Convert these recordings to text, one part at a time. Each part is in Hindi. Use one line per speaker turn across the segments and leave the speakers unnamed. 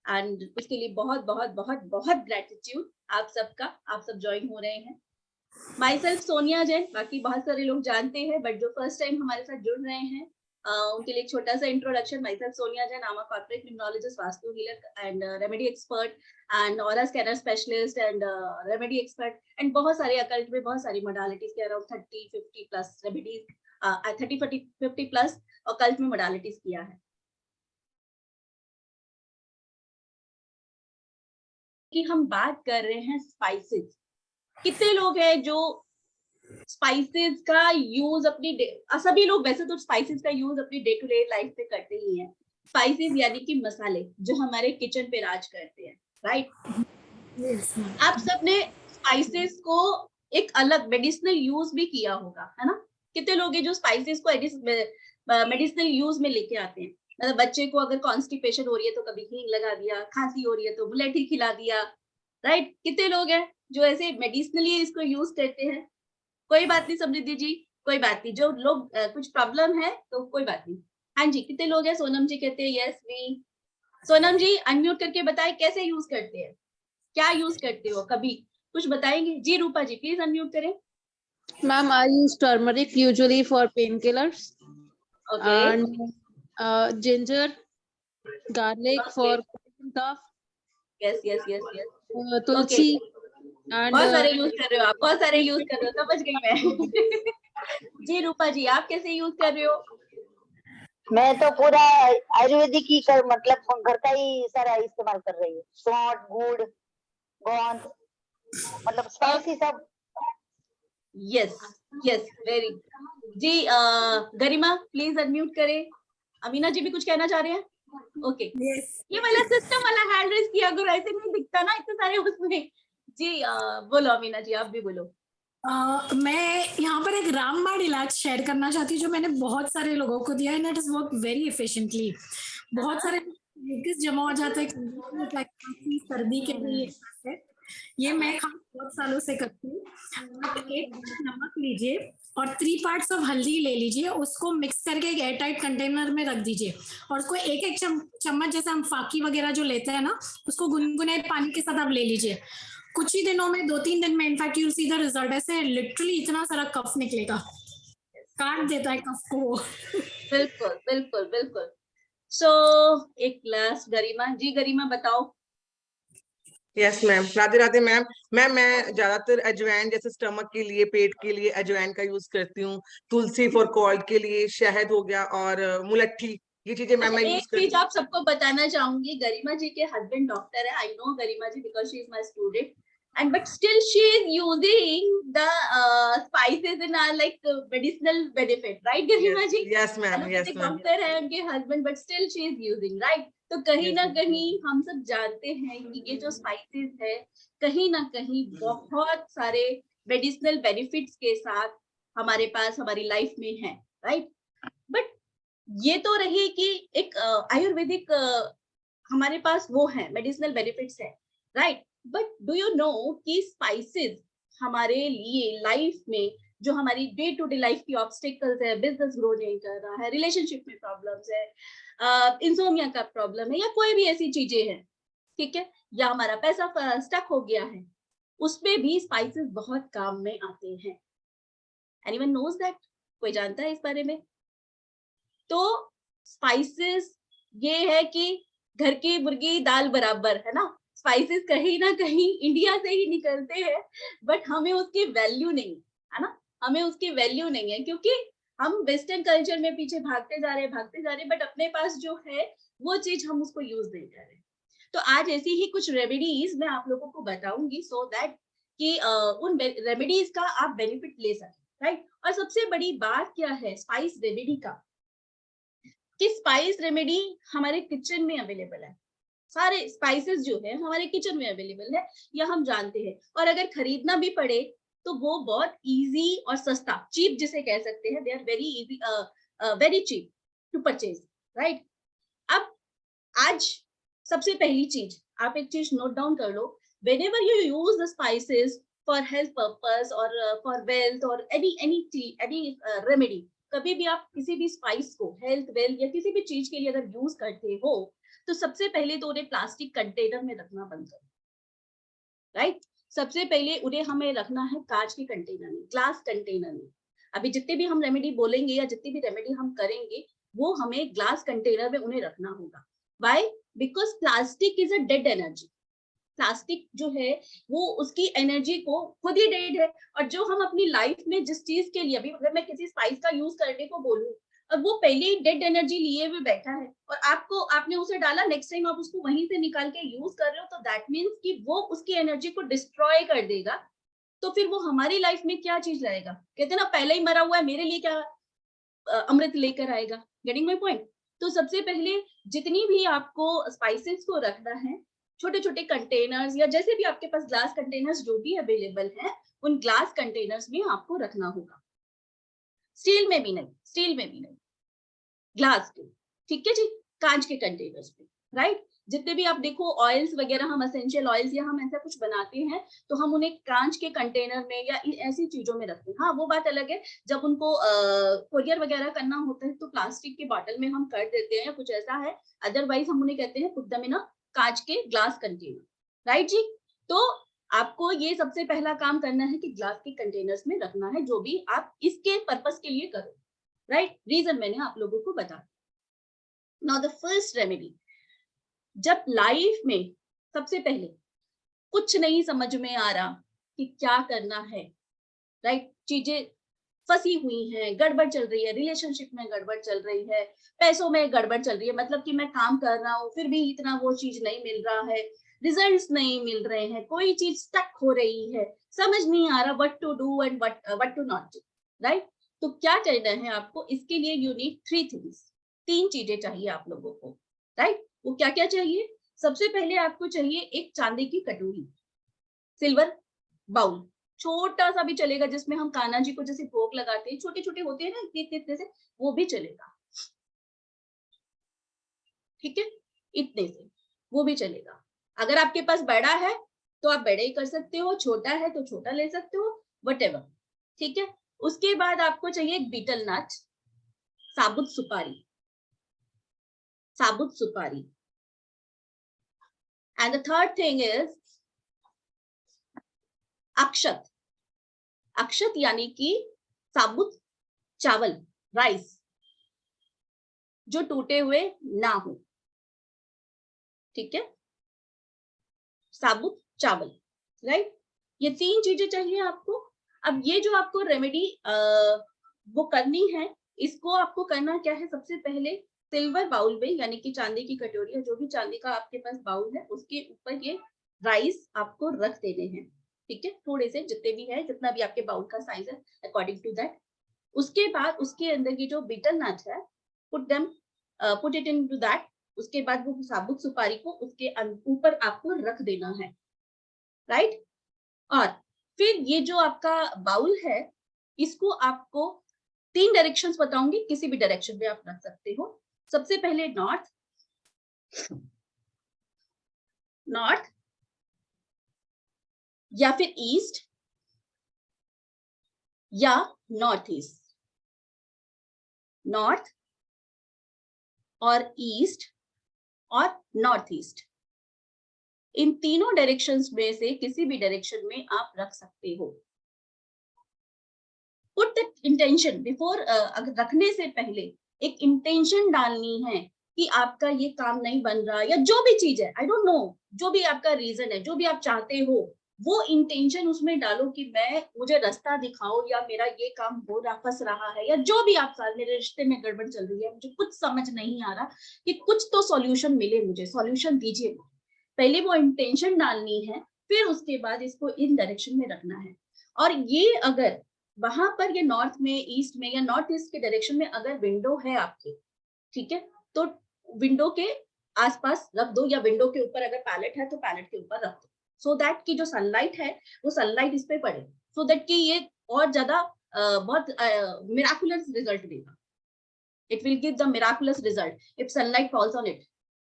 एंड उसके लिए बहुत बहुत बहुत बहुत ग्रेटिट्यूड आप सबका, आप सब ज्वाइन हो रहे हैं। माई सेल्फ सोनिया जैन, बाकी बहुत सारे लोग जानते हैं, बट जो फर्स्ट टाइम हमारे साथ जुड़ रहे हैं उनके लिए एक छोटा सा introduction. My self Sonia Jain, I am a corporate numerologist, vastu healer and remedy expert and aura scanner specialist and remedy expert and बहुत सारे अकल्ट में बहुत सारी मोडालिटीज के around 30-50 plus remedies, 30-40-50 plus occult में मोडालिटीज किया है। कि हम बात कर रहे हैं स्पाइसेस। कितने लोग हैं जो स्पाइसेस का यूज अपनी सभी लोग वैसे तो स्पाइसेस का यूज अपनी डे टू डे लाइफ पे करते ही हैं। स्पाइसेस यानी कि मसाले जो हमारे किचन पे राज करते हैं, राइट? आप सबने स्पाइसेस को एक अलग मेडिसिनल यूज भी किया होगा, है ना? कितने लोग हैं जो स्पाइसेस को मेडिसिनल यूज में लेके आते हैं? मतलब बच्चे को अगर कॉन्स्टिपेशन हो रही है तो कभी हींग लगा दिया, खांसी हो रही है तो मुलेठी खिला दिया, राइट? कितने लोग हैं जो ऐसे मेडिसिनली इसको यूज करते हैं? कोई बात नहीं समृद्धि जी, कोई बात नहीं। जो लोग कुछ प्रॉब्लम है तो कोई बात नहीं। हाँ जी, कितने लोग हैं? सोनम जी कहते हैं यस मी। सोनम जी अनम्यूट करके बताएं कैसे यूज करते हैं, क्या यूज करते हो, कभी कुछ बताएंगे? जी रूपा जी प्लीज अनम्यूट करें।
Ma'am, I use turmeric usually for painkillers.
Okay.
And ginger, garlic for cough.
Yes, yes, yes, yes.
Tulsi. And
बहुत सारे यूज कर रहे हो आप, बहुत सारे यूज कर रहे हो, समझ गई मैं। जी रूपा जी आप कैसे यूज कर रहे हो?
मैं तो पूरा आयुर्वेदिक ही मतलब घर का ही सारा इस्तेमाल कर रही हूँ। सौंठ, गुड़, गोंद, मतलब स्पाइसी सब।
Yes yes very. जी गरिमा प्लीज अनम्यूट करें। अमीना जी भी कुछ कहना चाह रहे हैं? Okay yes. ये वाला सिस्टम वाला हैंड रेस किया करो, ऐसे नहीं दिखता ना इतने सारे उसमें। जी बोलो अमीना जी, आप भी बोलो।
मैं यहाँ पर एक रामबाण इलाज शेयर करना चाहती हूँ जो मैंने बहुत सारे लोगों को दिया है, it is work very efficiently. बहुत सारे म्यूकस जमा हो जाता है सर्दी के लिए। ये मैं बहुत सालों से करती हूँ। आप 1 नमक लीजिए और 3 पार्ट्स ऑफ हल्दी ले लीजिए, उसको मिक्स करके एक एयरटाइट कंटेनर में रख दीजिए और उसको एक चम्मच जैसे हम फाकी वगैरह जो लेते हैं ना, उसको गुनगुने पानी के साथ आप ले लीजिए। कुछ ही दिनों में 2-3 दिन में in fact you see the result. ऐसे लिटरली इतना सारा कफ निकलेगा, काट देता है कफ को।
बिल्कुल बिल्कुल बिल्कुल। सो एक ग्लास गरिमा जी, गरिमा बताओ।
Yes ma'am, Radhe Radhe ma'am. मैं ज्यादातर अजवाइन जैसे स्टमक के लिए, पेट के लिए अजवाइन का यूज करती हूँ। तुलसी फॉर कोल्ड के लिए, शहद हो गया और मुलट्ठी, ये चीजें मैम मैं यूज करती हूँ।
एक चीज आप सबको बताना चाहूंगी, गरिमा जी के हस्बैंड डॉक्टर है, I know Garima ji because she is my student and but still she is using the spices in our like medicinal benefit, right Garima ji?
Yes ma'am, yes ma'am.
Doctor है उनके husband but still she is using, right? तो कहीं ना कहीं हम सब जानते हैं कि ये जो स्पाइसेस है कहीं ना कहीं बहुत सारे मेडिसिनल बेनिफिट्स के साथ हमारे पास हमारी लाइफ में है, राइट? बट ये तो रही कि एक आयुर्वेदिक हमारे पास वो है मेडिसिनल बेनिफिट्स है, right? But do you know कि स्पाइसेस हमारे लिए लाइफ में जो हमारी डे टू डे लाइफ की ऑब्स्टिकल्स है, बिजनेस ग्रो नहीं कर रहा है, रिलेशनशिप में प्रॉब्लम्स है, इंसोमिया का प्रॉब्लम है या कोई भी ऐसी चीजें हैं, ठीक है, या हमारा पैसा स्टक हो गया है, उसमें भी स्पाइसेस बहुत काम में आते हैं। Anyone knows that? कोई जानता है इस बारे में? तो स्पाइसेस ये है कि घर की मुर्गी दाल बराबर, है ना? स्पाइसेस कहीं ना कहीं इंडिया से ही निकलते हैं बट हमें उसकी वैल्यू नहीं है ना, हमें उसकी वैल्यू नहीं है क्योंकि हम वेस्टर्न कल्चर में पीछे भागते जा रहे बट अपने पास जो है वो चीज हम उसको यूज नहीं कर रहे। तो आज ऐसी ही कुछ रेमेडीज मैं आप लोगों को बताऊंगी सो दैट कि उन रेमेडीज का आप बेनिफिट ले सकें, राइट? और सबसे बड़ी बात क्या है स्पाइस रेमेडी का, कि स्पाइस रेमेडी हमारे किचन में अवेलेबल है। सारे स्पाइसेस जो है हमारे किचन में अवेलेबल है, या हम जानते हैं, और अगर खरीदना भी पड़े तो वो बहुत इजी और सस्ता, चीप जिसे कह सकते हैं, they are very easy, very cheap to purchase, right? अब आज सबसे पहली चीज आप एक चीज नोट डाउन कर लो, whenever you use the spices for health purpose or for wealth or any remedy, कभी भी आप किसी भी स्पाइस को हेल्थ वेल्थ या किसी भी चीज के लिए अगर यूज करते हो तो सबसे पहले तो उन्हें प्लास्टिक कंटेनर में रखना बंद करो, राइट। सबसे पहले उन्हें हमें रखना है कांच के कंटेनर में, ग्लास कंटेनर में। अभी जितने भी हम रेमेडी बोलेंगे या जितनी भी रेमेडी हम करेंगे वो हमें ग्लास कंटेनर में उन्हें रखना होगा। Why? Because plastic is a dead energy. Plastic जो है वो उसकी एनर्जी को खुद ही डेड है। और जो हम अपनी लाइफ में जिस चीज के लिए, अभी अगर मैं किसी स्पाइस का यूज करने को बोलूं और वो पहले ही डेड एनर्जी लिए हुए बैठा है और आपने उसे डाला, नेक्स्ट टाइम आप उसको वहीं से निकाल के यूज कर रहे हो, तो दैट मीन्स कि वो उसकी एनर्जी को डिस्ट्रॉय कर देगा। तो फिर वो हमारी लाइफ में क्या चीज लाएगा? कहते हैं ना, पहले ही मरा हुआ है, मेरे लिए क्या अमृत लेकर आएगा। Getting my point? तो सबसे पहले जितनी भी आपको स्पाइसेस को रखना है, छोटे छोटे कंटेनर्स या जैसे भी आपके पास ग्लास कंटेनर्स जो भी अवेलेबल है, उन ग्लास कंटेनर्स में आपको रखना होगा। स्टील में भी नहीं, ग्लास के, ठीक है जी, कांच के कंटेनर्स में, राइट। जितने भी आप देखो ऑयल्स वगैरह, हम एसेंशियल ऑयल्स या हम ऐसा कुछ बनाते हैं तो हम उन्हें कांच के कंटेनर में या ऐसी चीजों में रखते हैं। हाँ, वो बात अलग है, जब उनको कोरियर वगैरह करना होता है तो प्लास्टिक के बॉटल में हम कर देते हैं या कुछ ऐसा है, अदरवाइज हम उन्हें कहते हैं पुट देम इन अ कांच के ग्लास कंटेनर, राइट जी। तो आपको ये सबसे पहला काम करना है कि ग्लास के कंटेनर्स में रखना है जो भी आप इसके पर्पस के लिए करो, राइट। रीजन मैंने आप लोगों को बता। नाउ द फर्स्ट रेमेडी, जब लाइफ में सबसे पहले कुछ नहीं समझ में आ रहा कि क्या करना है, राइट, चीजें फंसी हुई हैं, गड़बड़ चल रही है, रिलेशनशिप में गड़बड़ चल रही है, पैसों में गड़बड़ चल रही है, मतलब कि मैं काम कर रहा हूँ फिर भी इतना वो चीज नहीं मिल रहा है, रिजल्ट्स नहीं मिल रहे हैं, कोई चीज स्टक हो रही है, समझ नहीं आ रहा what to do and what to not do, right. तो क्या करना है आपको? इसके लिए यू नीड 3 थिंग्स, 3 चीजें चाहिए आप लोगों को, राइट। वो क्या क्या चाहिए? सबसे पहले आपको चाहिए एक चांदी की कटोरी, सिल्वर बाउल, छोटा सा भी चलेगा, जिसमें हम कान्हा जी को जैसे भोग लगाते हैं, छोटे छोटे होते हैं ना इतने से, वो भी चलेगा, ठीक है, इतने से वो भी चलेगा। अगर आपके पास बड़ा है तो आप बड़े ही कर सकते हो, छोटा है तो छोटा ले सकते हो, व्हाटएवर, ठीक है। उसके बाद आपको चाहिए एक बीटल नट, साबुत सुपारी, साबुत सुपारी। And the third thing is akshat. अक्षत यानी कि साबुत चावल, राइस, जो टूटे हुए ना हो, ठीक है, साबुत चावल, राइट। ये 3 चीजें चाहिए आपको। अब ये जो आपको रेमेडी वो करनी है, इसको आपको करना क्या है? सबसे पहले सिल्वर बाउल में, यानी कि चांदी की कटोरी है, जो भी चांदी का आपके पास बाउल है, उसके ऊपर ये राइस आपको रख देने हैं, ठीक है, थोड़े से, जितने भी है, जितना भी आपके बाउल का साइज है अकॉर्डिंग टू दैट। उसके बाद उसके अंदर की जो बीटल नट है, पुट इट इनटू दैट। उसके बाद वो साबुत सुपारी को उसके ऊपर आपको रख देना है, राइट। और फिर ये जो आपका बाउल है, इसको आपको 3 डायरेक्शंस बताऊंगी, किसी भी डायरेक्शन में आप रख सकते हो। सबसे पहले नॉर्थ, नॉर्थ या फिर ईस्ट या नॉर्थ ईस्ट, नॉर्थ और ईस्ट और नॉर्थ ईस्ट, इन तीनों डायरेक्शंस में से किसी भी डायरेक्शन में आप रख सकते हो। पुट द इंटेंशन बिफोर, रखने से पहले एक इंटेंशन डालनी है कि आपका ये काम नहीं बन रहा, या जो भी चीज है, आई डोंट नो, जो भी आपका रीजन है, जो भी आप चाहते हो, वो इंटेंशन उसमें डालो कि मुझे रास्ता दिखाओ, या मेरा ये काम हो रहा, फंस रहा है, या जो भी आपका, मेरे रिश्ते में गड़बड़ चल रही है, मुझे कुछ समझ नहीं आ रहा, कि कुछ तो सॉल्यूशन मिले, मुझे सॉल्यूशन दीजिए। पहले वो इंटेंशन डालनी है, फिर उसके बाद इसको इन डायरेक्शन में रखना है। और ये अगर वहां पर, ये नॉर्थ में, ईस्ट में या नॉर्थ ईस्ट के डायरेक्शन में अगर विंडो है आपके, ठीक है, तो विंडो के आसपास रख दो, या विंडो के ऊपर अगर पैलेट है तो पैलेट के ऊपर रख दो, सो दैट की जो सनलाइट है वो सनलाइट इस पे पड़े, सो दैट कि ये और ज्यादा बहुत मिराकुलस रिजल्ट देगा। It will give the miraculous result if sunlight falls on it.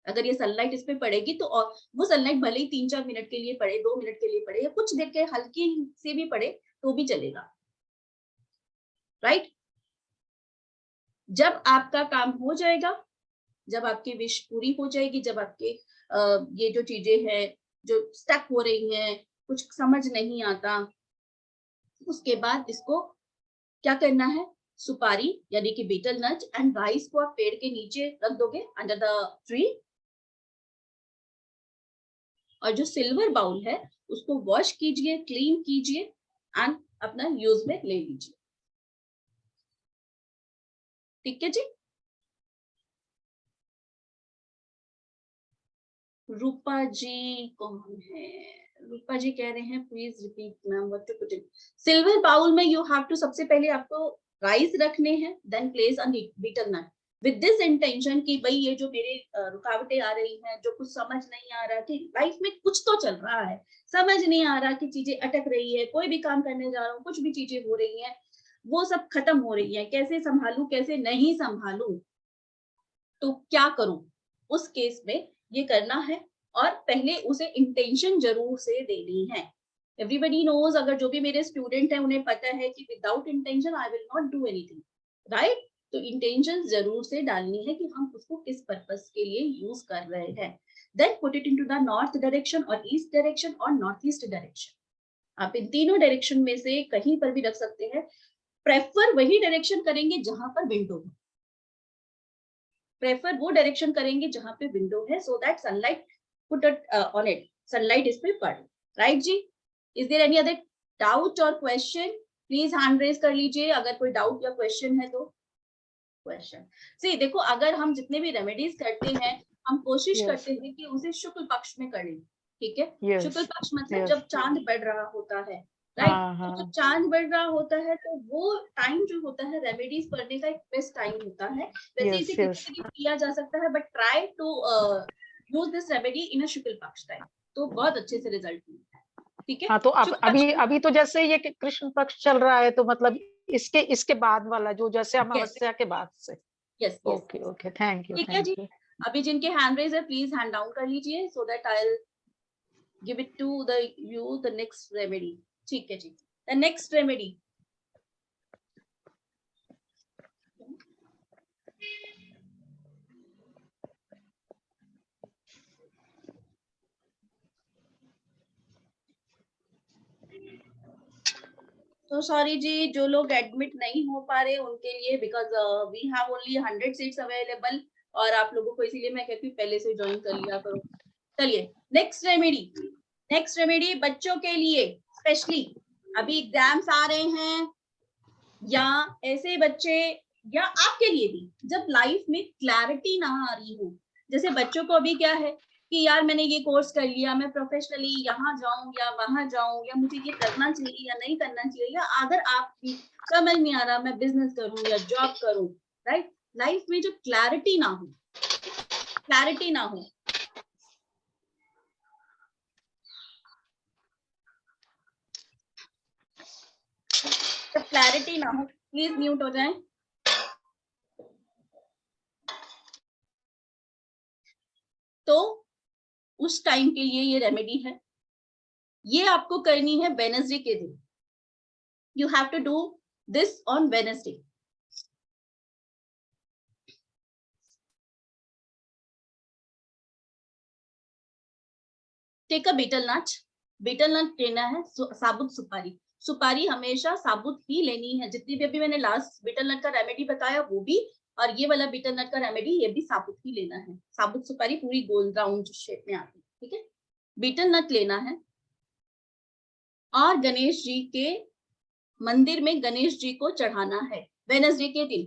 अगर ये सनलाइट इस पे पड़ेगी तो, और वो सनलाइट भले ही 3-4 मिनट के लिए पड़े, 2 मिनट के लिए पड़े, या कुछ देर के हल्की से भी पड़े तो भी चलेगा, राइट। जब आपका काम हो जाएगा जब आपकी विश पूरी हो जाएगी, जब आपके ये जो चीजें हैं जो स्टक हो रही हैं, कुछ समझ नहीं आता, उसके बाद इसको क्या करना है, सुपारी यानी कि बीटल नट एंड राइस को आप पेड़ के नीचे रख दोगे, अंडर द ट्री, और जो सिल्वर बाउल है उसको वॉश कीजिए, क्लीन कीजिए एंड अपना यूज में ले लीजिए। ठीक है जी। रूपा जी कौन है? रूपा जी कह रहे हैं please repeat ma'am what to put in silver bowl में। यू हैव टू, सबसे पहले आपको राइस रखने हैं, then place a betel nut with this intention कि भाई ये जो मेरे रुकावटें आ रही हैं, जो कुछ समझ नहीं आ रहा कि लाइफ में कुछ तो चल रहा है, समझ नहीं आ रहा कि चीजें अटक रही है, कोई भी काम करने जा रहा हूँ कुछ भी चीजें हो रही हैं, वो सब खत्म हो रही है, कैसे संभालू कैसे नहीं संभालू, तो क्या करूं, उस केस में ये करना है। और पहले उसे इंटेंशन जरूर से देनी है। एवरीबडी नोज, अगर जो भी मेरे स्टूडेंट हैं उन्हें पता है कि without intention I will not do anything, right. तो इंटेंशन जरूर से डालनी है कि हम उसको किस पर्पस के लिए यूज कर रहे हैं। Then put it into the north direction और ईस्ट डायरेक्शन और नॉर्थ ईस्ट डायरेक्शन। आप इन तीनों डायरेक्शन में से कहीं पर भी रख सकते हैं। प्रेफर वही डायरेक्शन करेंगे जहां पर विंडो है, प्रेफर वो डायरेक्शन करेंगे जहां पे विंडो है, so that sunlight put on it, sunlight इस पे पड़े, राइट जी। Is there any other doubt और क्वेश्चन? प्लीज हैंड रेज कर लीजिए अगर कोई डाउट या क्वेश्चन है तो। क्वेश्चन सी देखो, अगर हम जितने भी रेमेडीज करते हैं हम कोशिश करते हैं कि उसे शुक्ल पक्ष में करें, ठीक है। शुक्ल पक्ष मतलब जब चांद बढ़ रहा होता है, राइट। तो जब चांद बढ़ रहा होता है तो वो टाइम जो होता है रेमेडीज करने का एक बेस्ट टाइम होता है। वैसे इसे किसी भी किया जा सकता है, but try to use this remedy in a shukla paksha time, तो बहुत अच्छे से रिजल्ट मिलता है, ठीक है।
हाँ, तो अब अभी तो जैसे ये कृष्ण पक्ष चल रहा है, तो मतलब इसके बाद वाला जो जैसे अमावस्या के बाद से।
Yes
okay okay, thank you.
ठीक है जी। अभी जिनके हैंड रेज है प्लीज हैंड डाउन कर लीजिए, so that I will give it to the you the next remedy. ठीक है जी। द नेक्स्ट रेमेडी, तो सॉरी जी, जो लोग एडमिट नहीं हो पा रहे उनके लिए, because we have only 100 seats available, और आप लोगों को इसीलिए मैं कहती हूँ पहले से ज्वाइन कर लिया करो। चलिए नेक्स्ट रेमेडी, नेक्स्ट रेमेडी बच्चों के लिए स्पेशली, अभी एग्जाम्स आ रहे हैं, या ऐसे बच्चे, या आपके लिए भी जब लाइफ में क्लैरिटी ना आ रही हो। जैसे बच्चों को अभी क्या है कि यार मैंने ये कोर्स कर लिया, मैं प्रोफेशनली यहाँ जाऊं या वहां जाऊं, या मुझे ये करना चाहिए या नहीं करना चाहिए, या अगर आप भी समझ नहीं आ रहा मैं बिजनेस करूं या जॉब करूं, राइट। लाइफ में जो क्लैरिटी ना हो, क्लैरिटी ना हो, जब क्लैरिटी ना हो, प्लीज म्यूट हो जाए। तो उस टाइम के लिए ये रेमेडी है, ये आपको करनी है वेडनेसडे के दिन। You have to do this on Wednesday. Take a betel nut, betel nut लेना है, साबुत सुपारी, सुपारी हमेशा साबुत ही लेनी है। जितनी भी अभी मैंने लास्ट बीटल नट का रेमेडी बताया वो भी, और ये वाला बीटल नट का रेमेडी ये भी साबुत ही लेना है। साबुत सुपारी पूरी गोल राउंड शेप में आती है, ठीक है। बीटल नट लेना है और गणेश जी के मंदिर में गणेश जी को चढ़ाना है वेडनेसडे के दिन।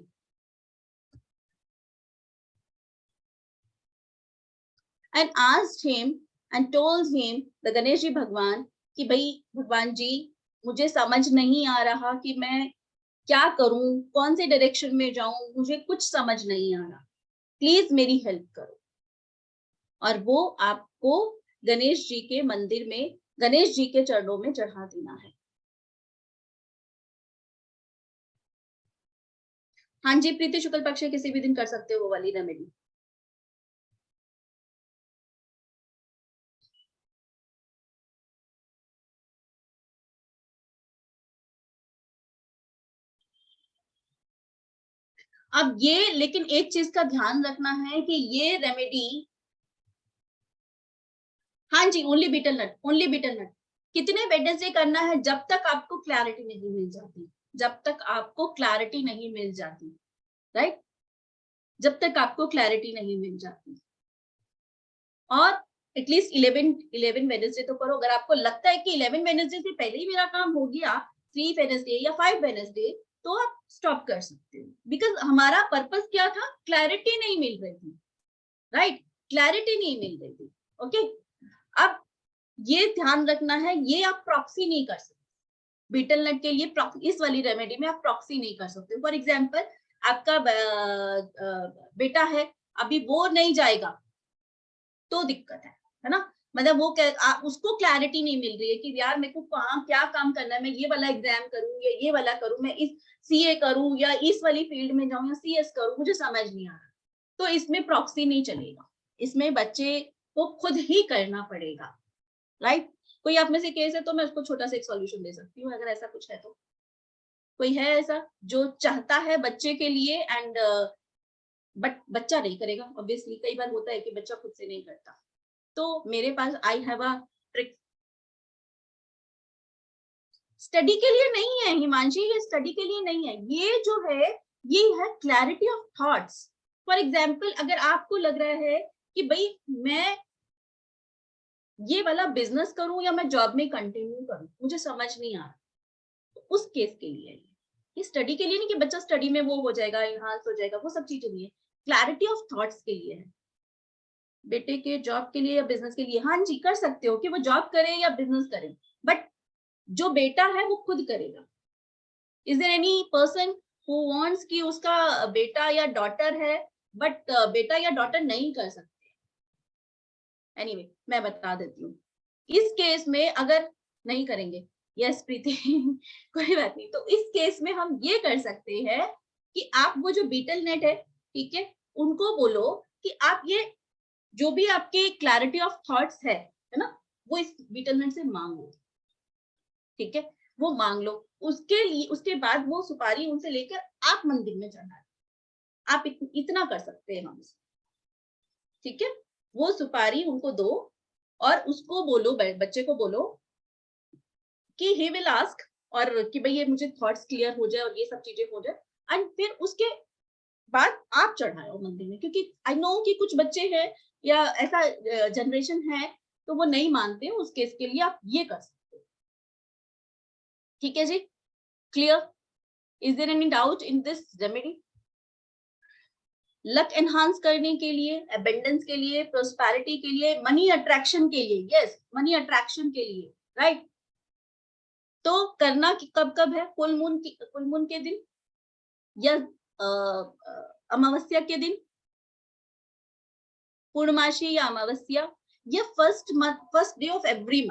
And asked him and told him, the Ganesh ji bhagwan, कि भाई भगवान जी मुझे समझ नहीं आ रहा कि मैं क्या करूं, कौन से डायरेक्शन में जाऊं, मुझे कुछ समझ नहीं आ रहा, प्लीज मेरी हेल्प करो। और वो आपको गणेश जी के मंदिर में गणेश जी के चरणों में चढ़ा देना है। हाँ जी प्रीति, शुक्ल पक्ष किसी भी दिन कर सकते हो वो वाली रेमेडी। अब ये, लेकिन एक चीज का ध्यान रखना है कि ये रेमेडी, हाँ जी, only betel nut, only betel nut. कितने वेडनेसडे करना है? जब तक आपको क्लैरिटी नहीं मिल जाती, जब तक आपको क्लैरिटी नहीं मिल जाती, राइट, जब तक आपको क्लैरिटी नहीं मिल जाती। और एटलीस्ट 11 वेडनेसडे तो करो। अगर आपको लगता है कि 11 वेडनेसडे से पहले ही मेरा काम हो गया, 3 वेडनेसडे या 5 वेडनेसडे, तो आप स्टॉप कर सकते हो। बिकॉज हमारा पर्पस क्या था? क्लैरिटी नहीं मिल रही थी, राइट, क्लैरिटी नहीं मिल रही थी। ओके, अब ये ध्यान रखना है, ये आप प्रॉक्सी नहीं कर सकते बीटल नट के लिए। इस वाली रेमेडी में आप प्रॉक्सी नहीं कर सकते। फॉर एग्जाम्पल, आपका बेटा है, अभी वो नहीं जाएगा तो दिक्कत है ना। मतलब वो उसको क्लैरिटी नहीं मिल रही है कि यार मेरे को कहाँ क्या काम करना है, मैं ये वाला एग्जाम करूँ या ये वाला करूँ, मैं इस सीए करूँ या इस वाली फील्ड में जाऊँ या सीएस करूँ, मुझे समझ नहीं आ रहा। तो इसमें प्रॉक्सी नहीं चलेगा, इसमें बच्चे को खुद ही करना पड़ेगा, राइट। कोई आप में से केस है तो मैं उसको छोटा सा एक सॉल्यूशन दे सकती हूँ, अगर ऐसा कुछ है तो। कोई है ऐसा जो चाहता है बच्चे के लिए एंड बट बच्चा नहीं करेगा? ऑब्वियसली कई बार होता है कि बच्चा खुद से नहीं करता। तो मेरे पास I have a trick. Study के लिए नहीं है हिमांशी, ये स्टडी के लिए नहीं है, ये जो है ये है clarity of thoughts. For example, अगर आपको लग रहा है कि भाई मैं ये वाला बिजनेस करूं या मैं जॉब में कंटिन्यू करूं, मुझे समझ नहीं आ रहा, तो उस केस के लिए ये स्टडी के लिए नहीं कि बच्चा स्टडी में वो हो जाएगा, इनहांस हो जाएगा, वो सब चीजें नहीं है। क्लैरिटी ऑफ थॉट्स के लिए है। बेटे के जॉब के लिए या बिजनेस के लिए, हाँ जी कर सकते हो कि वो जॉब करे या बिजनेस करे, बट जो बेटा है वो खुद करेगा। Is there any person who wants कि उसका बेटा या डॉटर है बट बेटा या डॉटर नहीं कर सकते? एनीवे, मैं बता देती हूँ। इस केस में अगर नहीं करेंगे, यस प्रीति कोई बात नहीं, तो इस केस में हम ये कर सकते हैं कि आप वो जो बीटल नेट है, ठीक है, उनको बोलो कि आप ये जो भी आपके क्लैरिटी ऑफ थॉट्स है ना, वो इस बीटल नेट से मांगो, ठीक है, वो मांग लो। उसके लिए उसके बाद वो सुपारी उनसे लेकर आप मंदिर में चढ़ाए। आप इतना कर सकते हैं हमसे, ठीक है। वो सुपारी उनको दो और उसको बोलो, बच्चे को बोलो कि ही विल आस्क, और कि भाई ये मुझे थॉट्स क्लियर हो जाए और ये सब चीजें हो जाए, एंड फिर उसके बाद आप चढ़ाओ मंदिर में। क्योंकि आई नो कि कुछ बच्चे हैं या ऐसा जनरेशन है तो वो नहीं मानते, उस केस के लिए आप ये कर सकते हो, ठीक है जी, clear? Is there any doubt in this remedy? Luck enhance करने के लिए, एबंडेंस के लिए, प्रोस्पेरिटी के लिए, मनी अट्रैक्शन के लिए, यस मनी अट्रैक्शन के लिए, राइट। तो करना कब कब है? फुल मून के दिन या अमावस्या के दिन, पूर्णमासी या अमावस्या, या first day of every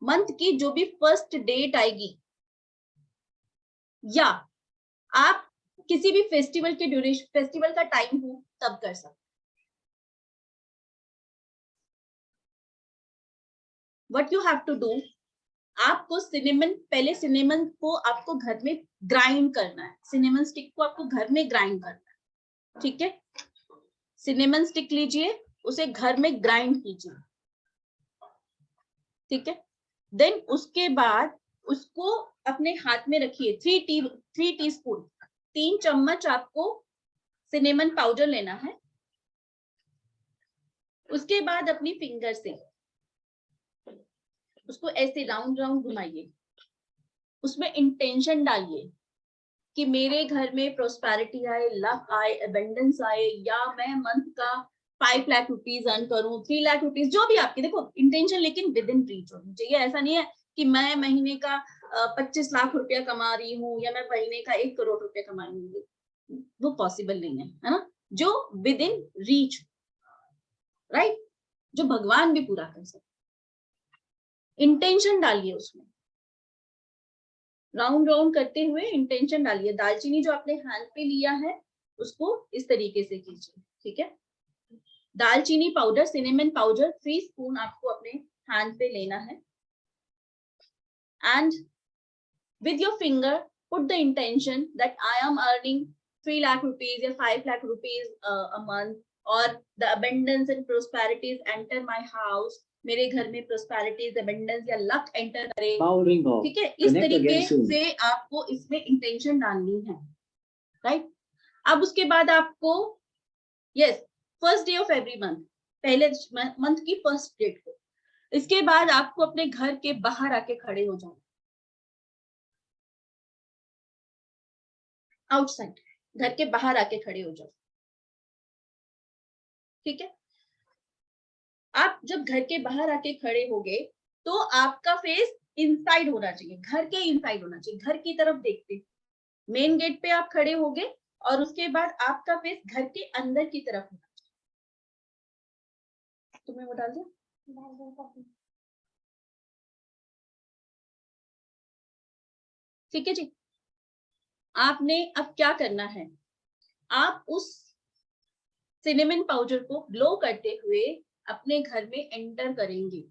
month की जो भी फर्स्ट डेट आएगी, या आप किसी भी फेस्टिवल के ड्यूरेशन, फेस्टिवल का टाइम हो तब कर सकते। What you have to do, आपको सिनेमन, पहले सिनेमन को आपको घर में ग्राइंड करना है, सिनेमन स्टिक को आपको घर में ग्राइंड करना है, ठीक है। सिनेमन स्टिक लीजिए, उसे घर में ग्राइंड कीजिए, ठीक है। देन उसके बाद उसको अपने हाथ में रखिए, 3 टीस्पून, 3 चम्मच आपको सिनेमन पाउडर लेना है। उसके बाद अपनी फिंगर से उसको ऐसे राउंड राउंड घुमाइए, उसमें इंटेंशन डालिए कि मेरे घर में प्रोस्पेरिटी आए, लक आए, एबंडेंस आए, या मैं मंथ का 5 लाख रुपीज अर्न करूं, 3 लाख रुपीज, जो भी आपकी, देखो इंटेंशन लेकिन विद इन रीच होनी चाहिए। ऐसा नहीं है कि मैं महीने का 25 लाख रुपया कमा रही हूँ या मैं महीने का 1 करोड़ रुपया कमा रही हूँ, वो पॉसिबल नहीं है ना। जो विद इन रीच, राइट, जो भगवान भी पूरा कर सकते, इंटेंशन डालिए उसमें, राउंड राउंड करते हुए इंटेंशन डालिए। दालचीनी जो आपने हैंड पे लिया है उसको इस तरीके से कीजिए, ठीक है। दालचीनी पाउडर, सिनेमन पाउडर 3 स्पून आपको अपने हैंड पे लेना है, and with your finger put the intention that I am earning 3 lakh rupees या 5 lakh rupees a month, और the abundance and prosperities enter my house, मेरे घर में prosperities, abundance या luck enter करे, ठीक है, इस तरीके से आपको इसमें इंटेंशन डालनी है, राइट। अब उसके बाद आपको yes first day of every month, पहले मंथ की फर्स्ट डेट को, इसके बाद आपको अपने घर के बाहर आके खड़े हो जाना, आउटसाइड, घर के बाहर आके खड़े हो जाओ, ठीक है। आप जब घर के बाहर आके खड़े होगे तो आपका फेस इनसाइड होना चाहिए, घर के इनसाइड होना चाहिए, घर की तरफ देखते, मेन गेट पे आप खड़े होगे और उसके बाद आपका फेस घर के अंदर की तरफ होना चाहिए। तुम्हें वो डाल दिया, ठीक है जी। आपने अब क्या करना है, आप उस सिनेमन पाउडर को ग्लो करते हुए अपने घर में एंटर करेंगे,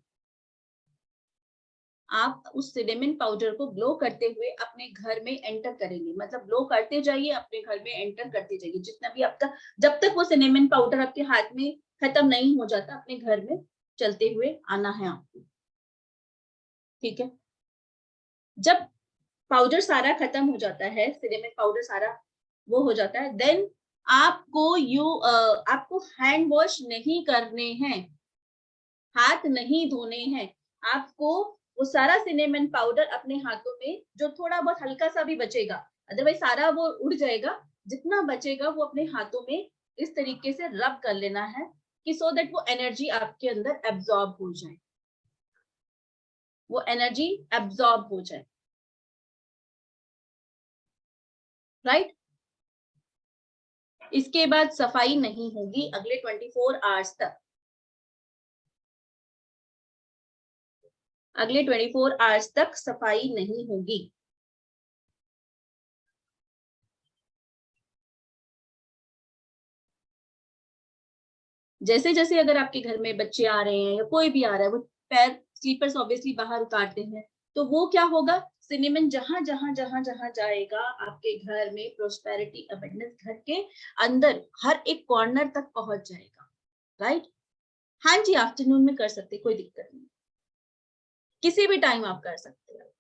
आप उस सिनेमन पाउडर को ग्लो करते हुए अपने घर में एंटर करेंगे, मतलब ग्लो करते जाइए, अपने घर में एंटर करते जाइए, जितना भी आपका, जब तक वो सिनेमन पाउडर आपके हाथ में खत्म नहीं हो जाता, अपने घर में चलते हुए आना है आपको, ठीक है। जब पाउडर सारा खत्म हो जाता है, सिनेमन पाउडर सारा वो हो जाता है, देन आपको हैंड वॉश नहीं करने हैं, हाथ नहीं धोने हैं, आपको वो सारा सिनेमन पाउडर अपने हाथों में, जो थोड़ा बहुत हल्का सा भी बचेगा, अदरवाइज सारा वो उड़ जाएगा, जितना बचेगा वो अपने हाथों में इस तरीके से रब कर लेना है कि सो दैट वो एनर्जी आपके अंदर एब्जॉर्ब हो जाए, वो एनर्जी एब्जॉर्ब हो जाए, राइट। इसके बाद सफाई नहीं होगी अगले 24 आवर्स तक, अगले 24 आवर्स तक सफाई नहीं होगी। जैसे जैसे अगर आपके घर में बच्चे आ रहे हैं या कोई भी आ रहा है, वो पैर स्लीपर्स ऑब्वियसली बाहर उतारते हैं, तो वो क्या होगा, सिनेमन जहां जहां जहां जहां जाएगा आपके घर में प्रोस्पेरिटी अबंडेंस घर के अंदर हर एक कॉर्नर तक पहुंच जाएगा, राइट। हाँ जी, आफ्टरनून में कर सकते, कोई दिक्कत नहीं, किसी भी टाइम आप कर सकते हैं,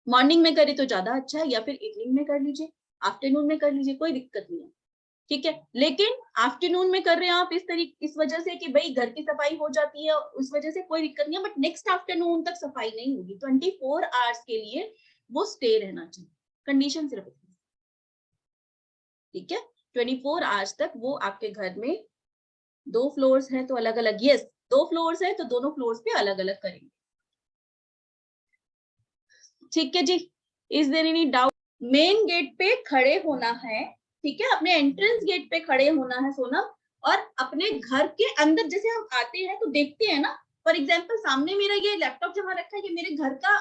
मॉर्निंग में करें तो ज्यादा अच्छा है, या फिर इवनिंग में कर लीजिए, आफ्टरनून में कर लीजिए, कोई दिक्कत नहीं है, ठीक है। लेकिन आफ्टरनून में कर रहे हैं आप इस वजह से कि भाई घर की सफाई हो जाती है, उस वजह से कोई दिक्कत नहीं है, बट नेक्स्ट आफ्टरनून तक सफाई नहीं होगी, 24 आवर्स के लिए वो स्टे रहना चाहिए, कंडीशन सिर्फ इतनी, ठीक है। 24 आवर्स तक वो आपके घर में, 2 फ्लोर्स हैं तो अलग अलग, यस 2 फ्लोर्स हैं तो दोनों फ्लोर्स पे अलग अलग करेंगे, ठीक है जी। Is there any doubt? Main gate पे खड़े होना है, ठीक है, अपने एंट्रेंस गेट पे खड़े होना है सोनम, और अपने घर के अंदर जैसे हम आते हैं तो देखते हैं ना, फॉर एग्जाम्पल सामने मेरा ये लैपटॉप जहां रखा है, ये मेरे घर का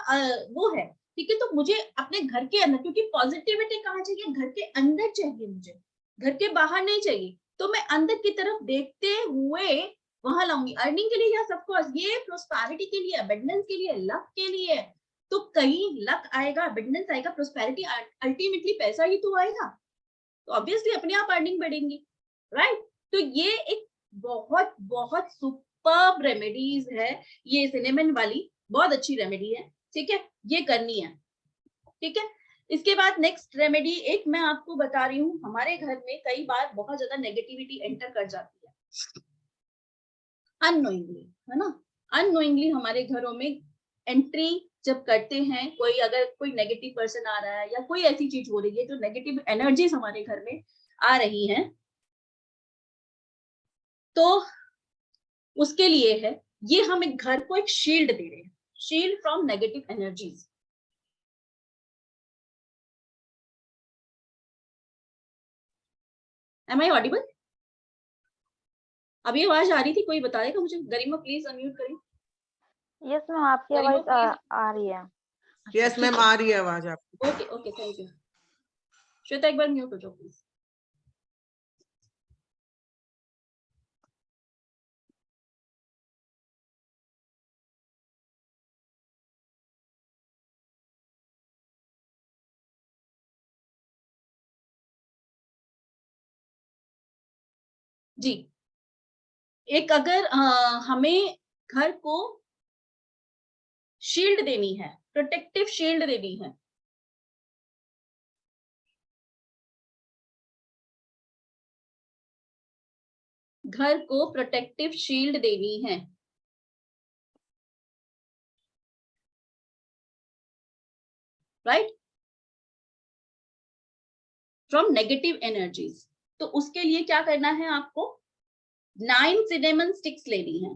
वो है, ठीक है, तो मुझे अपने घर के अंदर, क्योंकि पॉजिटिविटी कहाँ चाहिए, घर के अंदर चाहिए मुझे, घर के बाहर नहीं चाहिए, तो मैं अंदर की तरफ देखते हुए वहां लाऊंगी, अर्निंग के लिए या ऑफकोर्स ये प्रोस्पेरिटी के लिए, अबंडेंस के लिए, लक के लिए, तो कहीं लक आएगा, अबंडेंस आएगा, प्रोस्पेरिटी, अल्टीमेटली पैसा ही तो आएगा, तो ऑब्वियसली अपने आप अर्निंग बढ़ेंगी, राइट। तो ये एक बहुत बहुत सुपर्ब रेमेडीज है, ये सिनेमन वाली बहुत अच्छी रेमेडी है, ठीक है, ये करनी है, ठीक है। इसके बाद नेक्स्ट रेमेडी एक मैं आपको बता रही हूँ, हमारे घर में कई बार बहुत ज्यादा नेगेटिविटी एंटर कर जाती है अननोइंगली, है ना, अननोइंगली हमारे घरों में एंट्री जब करते हैं, कोई अगर कोई नेगेटिव पर्सन आ रहा है या कोई ऐसी चीज हो रही है जो नेगेटिव एनर्जीज हमारे घर में आ रही हैं, तो उसके लिए है, ये हम एक घर को एक शील्ड दे रहे हैं, shield from negative energies. Am I audible? अभी आवाज आ रही थी, कोई बताएगा मुझे? गरिमा प्लीज अनम्यूट करें।
यस मैम, आपकी आवाज आ रही है।
यस मैम, आ रही है आवाज आपकी।
Okay okay, thank you. Shweta एक बार म्यूट हो जाओ प्लीज। जी, एक अगर हमें घर को शील्ड देनी है, प्रोटेक्टिव शील्ड देनी है, घर को प्रोटेक्टिव शील्ड देनी है, राइट, फ्रॉम नेगेटिव एनर्जीज, तो उसके लिए क्या करना है आपको? 9 सिनेमन स्टिक्स लेनी है।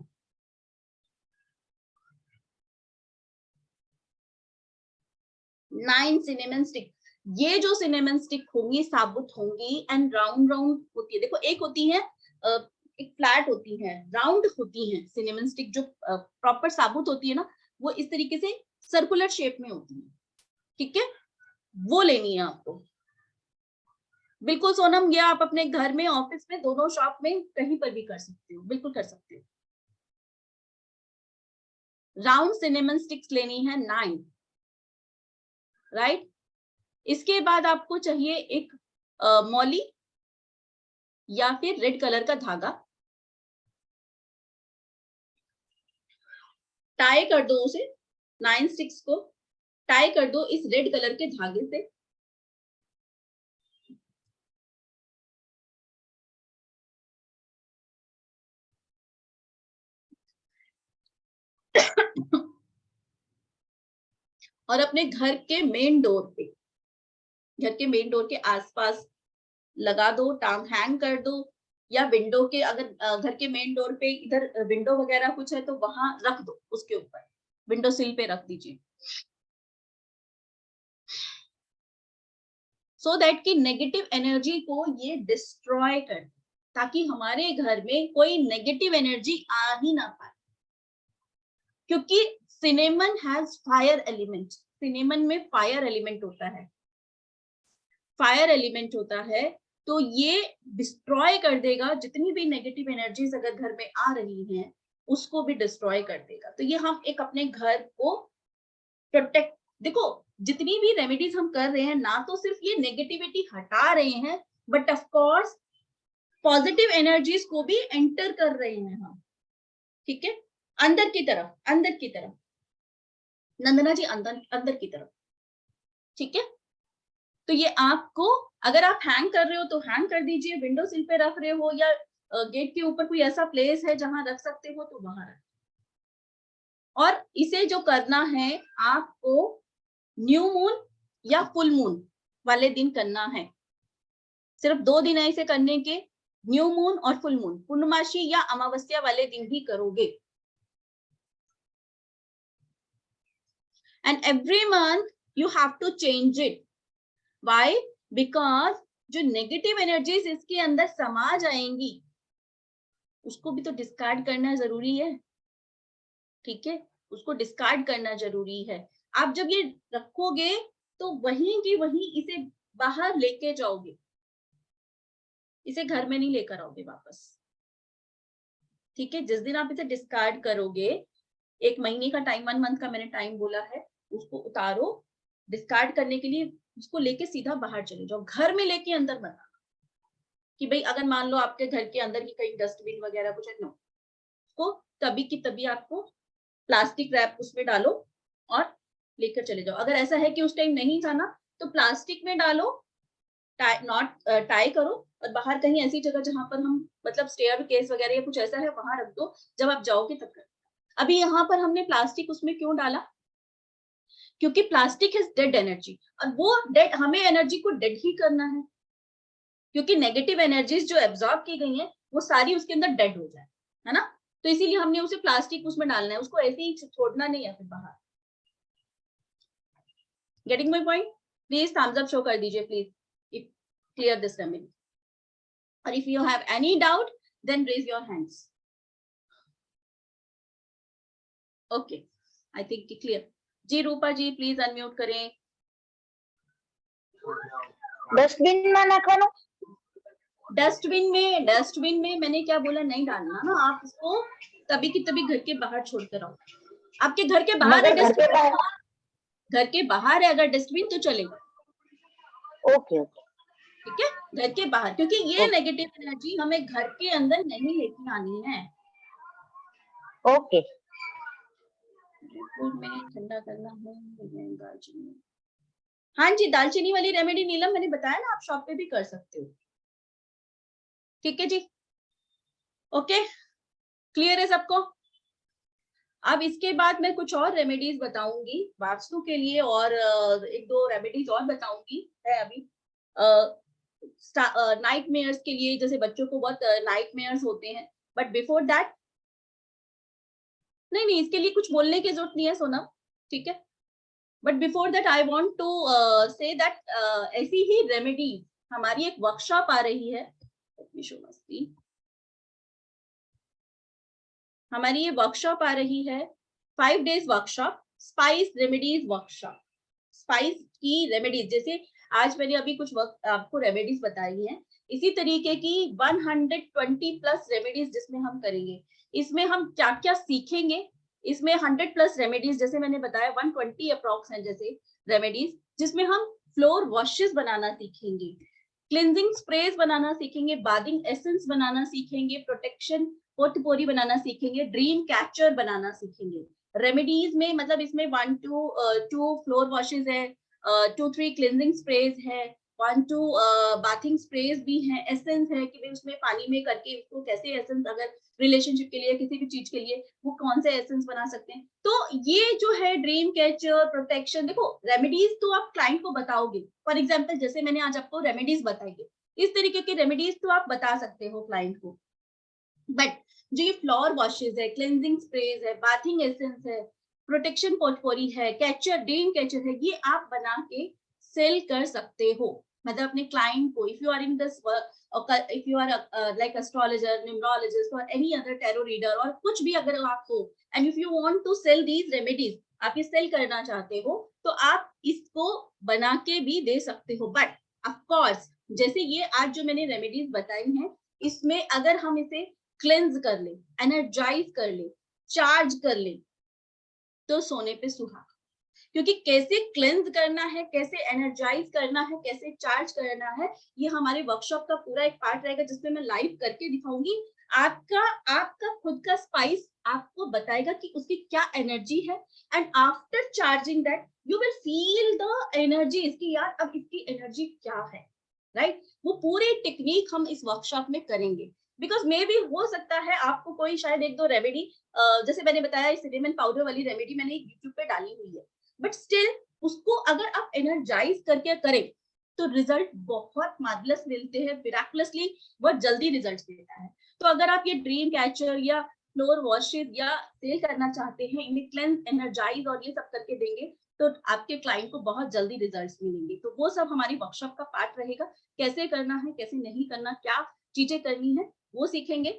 9 सिनेमन स्टिक। ये जो सिनेमन स्टिक होंगी साबुत होंगी एंड राउंड राउंड होती है। देखो एक होती है एक फ्लैट होती है, राउंड होती है सिनेमन स्टिक, जो प्रॉपर साबुत होती है ना, वो इस तरीके से सर्कुलर शेप में होती है, ठीक है, वो लेनी है आपको। बिल्कुल सोनम, ये आप अपने घर में, ऑफिस में, दोनों शॉप में, कहीं पर भी कर सकते हो, बिल्कुल कर सकते हो। राउंड सिनेमन स्टिक्स लेनी है 9, राइट। इसके बाद आपको चाहिए एक मौली या फिर रेड कलर का धागा, टाई कर दो उसे, 9 स्टिक्स को टाई कर दो इस रेड कलर के धागे से। और अपने घर के मेन डोर पे, घर के मेन डोर के आसपास लगा दो, टांग हैंग कर दो, या विंडो के, अगर घर के मेन डोर पे इधर विंडो वगैरह कुछ है तो वहां रख दो, उसके ऊपर विंडो सिल पे रख दीजिए, सो दैट कि नेगेटिव एनर्जी को ये डिस्ट्रॉय कर, ताकि हमारे घर में कोई नेगेटिव एनर्जी आ ही ना पाए, क्योंकि cinnamon has fire element, cinnamon में फायर एलिमेंट होता है, फायर एलिमेंट होता है, तो ये डिस्ट्रॉय कर देगा जितनी भी नेगेटिव एनर्जीज अगर घर में आ रही हैं, उसको भी डिस्ट्रॉय कर देगा। तो ये हम एक अपने घर को प्रोटेक्ट, देखो जितनी भी रेमेडीज हम कर रहे हैं ना, तो सिर्फ ये नेगेटिविटी हटा रहे हैं, but of course positive energies को भी एंटर कर रहे हैं हम, ठीक है, अंदर की तरफ, अंदर की तरफ, नंदना जी अंदर अंदर की तरफ, ठीक है। तो ये आपको, अगर आप हैंग कर रहे हो तो हैंग कर दीजिए, विंडो सिल पे रख रहे हो या गेट के ऊपर कोई ऐसा प्लेस है जहां रख सकते हो तो वहां रख। और इसे जो करना है आपको न्यू मून या फुल मून वाले दिन करना है, सिर्फ 2 दिन है इसे करने के, न्यू मून और फुल मून, पूर्णमासी या अमावस्या वाले दिन ही करोगे। And every month you have to change it. Why? Because जो नेगेटिव एनर्जीज इसके अंदर समा जाएंगी, उसको भी तो डिस्कार्ड करना जरूरी है, ठीक है, उसको डिस्कार्ड करना जरूरी है। आप जब ये रखोगे तो वहीं की वहीं इसे बाहर लेके जाओगे, इसे घर में नहीं लेकर आओगे वापस, ठीक है। जिस दिन आप इसे डिस्कार्ड करोगे, 1 महीने का टाइम, 1 मंथ का मैंने टाइम बोला है, उसको उतारो, डिस्कार्ड करने के लिए उसको लेके सीधा बाहर चले जाओ, घर में लेके अंदर मत आना, कि भाई अगर मान लो आपके घर के अंदर की कहीं डस्टबिन वगैरह कुछ है, नो, उसको तभी की तभी आपको प्लास्टिक रैप उसमें डालो और लेकर चले जाओ। अगर ऐसा है कि उस टाइम नहीं जाना तो प्लास्टिक में डालो, टाई करो, और बाहर कहीं ऐसी जगह जहां पर हम, मतलब स्टेयर केस वगैरह या कुछ ऐसा है, वहां रख दो, जब आप जाओगे तब कर। अभी यहाँ पर हमने प्लास्टिक उसमें क्यों डाला? क्योंकि प्लास्टिक इज डेड एनर्जी, और वो डेड, हमें एनर्जी को डेड ही करना है, क्योंकि नेगेटिव एनर्जीज जो एब्जॉर्ब की गई हैं वो सारी उसके अंदर डेड हो जाए, है ना। तो इसीलिए हमने उसे प्लास्टिक उसमें डालना है, उसको ऐसे ही छोड़ना नहीं है फिर बाहर। Getting my point? Please thumbs up show कर दीजिए please, if clear this remedy, और if you have any doubt then raise your hands. Okay, I think clear. जी रूपा जी प्लीज अनम्यूट करें।
डस्टबिन में नाखवानो?
डस्टबिन में मैंने क्या बोला, नहीं डालना ना, आप इसको तभी की तभी घर के बाहर छोड़कर आओ। आपके घर के बाहर है डस्टबिन? घर के बाहर है अगर डस्टबिन तो चलेगा।
Okay okay.
ठीक है, घर के बाहर, क्योंकि ये नेगेटिव एनर्जी हमें घर के अंदर नहीं लेके आनी है।
ओके।
में ठंडा करना है दालचीनी। हाँ जी, दालचीनी वाली रेमेडी नीलम मैंने बताया ना, आप शॉप पे भी कर सकते हो। ठीक है जी, ओके, क्लियर है सबको? अब इसके बाद मैं कुछ और रेमेडीज बताऊंगी वास्तु के लिए, और एक दो रेमेडीज और बताऊंगी है अभी नाइट मेयर्स के लिए, जैसे बच्चों को बहुत नाइट मेयर्स होते हैं। बट बिफोर दैट, नहीं इसके लिए कुछ बोलने की जरूरत नहीं है सोनम, ठीक है। But before that I want to say that ऐसी ही रेमेडी हमारी एक वर्कशॉप आ रही है। हमारी ये वर्कशॉप आ रही है 5 days workshop, spice remedies workshop. Spice की रेमेडीज, जैसे आज मैंने अभी कुछ आपको रेमेडीज बताई हैं, इसी तरीके की 120 प्लस रेमेडीज जिसमें हम करेंगे। इसमें हम क्या क्या सीखेंगे, इसमें 100 प्लस रेमेडीज, जैसे मैंने बताया 120 अप्रॉक्स है जैसे रेमेडीज, जिसमें हम फ्लोर वॉशेस बनाना सीखेंगे, क्लिनजिंग स्प्रेज बनाना सीखेंगे, बाथिंग एसेंस बनाना सीखेंगे, प्रोटेक्शन पोटपोरी बनाना सीखेंगे, ड्रीम कैचर बनाना सीखेंगे। रेमेडीज में मतलब इसमें 2 फ्लोर वॉशेस है, 2-3 क्लिनजिंग स्प्रेज है, 1-2 बाथिंग स्प्रेज भी है, एसेंस है कि भाई उसमें पानी में करके उसको कैसे एसेंस, अगर रिलेशनशिप के लिए किसी भी चीज के लिए वो कौन से एसेंस बना सकते हैं। तो ये जो है ड्रीम कैचर, प्रोटेक्शन, देखो रेमेडीज तो आप क्लाइंट को बताओगे। फॉर एग्जाम्पल जैसे मैंने आज आपको रेमेडीज बताई, इस तरीके की रेमेडीज तो आप बता सकते हो क्लाइंट को। बट जो ये फ्लोर वॉशेस है, क्लेंजिंग स्प्रेज है, बाथिंग एसेंस है, प्रोटेक्शन पोटपोरी है, कैचर, ड्रीम कैचर है, ये आप बना के सेल कर सकते हो। मतलब अपने क्लाइंट को, if you are in this, if you are like astrologer, numerologist or any other tarot reader और कुछ भी अगर आप हो, and if you want to sell these remedies, आप ये सेल करना चाहते हो, तो आप इसको बना के भी दे सकते हो। बट ऑफ कोर्स जैसे ये आज जो मैंने रेमेडीज बताई हैं, इसमें अगर हम इसे क्लेंज कर ले, एनर्जाइज कर ले, चार्ज कर ले, तो सोने पे सुहागा। क्योंकि कैसे क्लेंज करना है, कैसे एनर्जाइज करना है, कैसे चार्ज करना है, ये हमारे वर्कशॉप का पूरा एक पार्ट रहेगा, जिसमें मैं लाइव करके दिखाऊंगी। आपका खुद का स्पाइस आपको बताएगा कि उसकी क्या एनर्जी है, and after charging that you will feel the energy, इसकी यार अब इसकी एनर्जी क्या है, राइट? वो पूरी टेक्निक हम इस वर्कशॉप में करेंगे। बिकॉज मे भी हो सकता है आपको कोई शायद 1-2 रेमेडी, जैसे मैंने बताया सिनेमन पाउडर वाली रेमेडी मैंने यूट्यूब पे डाली हुई है, बट स्टिल उसको अगर आप एनर्जाइज करके करें तो रिजल्ट बहुत मार्वलस मिलते हैं, मिराकुलसली बहुत जल्दी रिजल्ट देता है। तो अगर आप ये ड्रीम कैचर या फ्लोर वॉशेस या सेल करना चाहते हैं, इन्हें क्लेंज, एनर्जाइज और ये सब करके देंगे, तो आपके क्लाइंट को बहुत जल्दी रिजल्ट्स मिलेंगे। तो वो सब हमारी वर्कशॉप का पार्ट रहेगा, कैसे करना है, कैसे नहीं करना, क्या चीजें करनी है, वो सीखेंगे।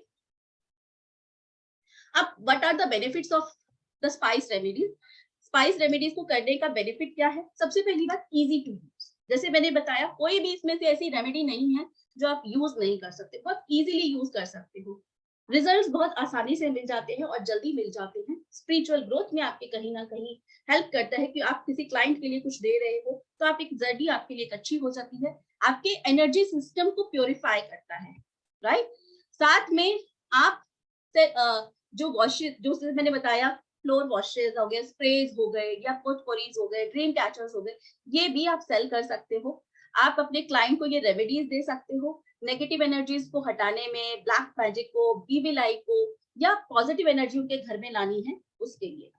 अब what are the benefits of the spice remedies? Spice remedies को करने का बेनिफिट क्या है? सबसे पहली बात, इजी टू यूज। जैसे मैंने बताया, कोई भी इसमें से ऐसी रेमेडी नहीं है जो आप यूज नहीं कर सकते, बहुत इजीली यूज कर सकते हो। रिजल्ट्स बहुत आसानी से मिल जाते हैं और जल्दी मिल जाते हैं। स्पिरिचुअल ग्रोथ में आपके कहीं ना कहीं हेल्प करता है कि आप किसी क्लाइंट के लिए कुछ दे रहे हो, तो आप एक जर्नी आपके लिए अच्छी हो जाती है, आपके एनर्जी सिस्टम को प्योरीफाई करता है, राइट? साथ में आप जो वॉशेस, जो मैंने बताया, फ्लोर वॉशेस हो गए, स्प्रेज हो गए, या पोटपोरीज हो गए, ड्रीम कैचर्स हो गए, ये भी आप सेल कर सकते हो। आप अपने क्लाइंट को ये रेमेडीज दे सकते हो नेगेटिव एनर्जीज को हटाने में, ब्लैक मैजिक को, बीबी लाई को, या पॉजिटिव एनर्जी उनके घर में लानी है उसके लिए।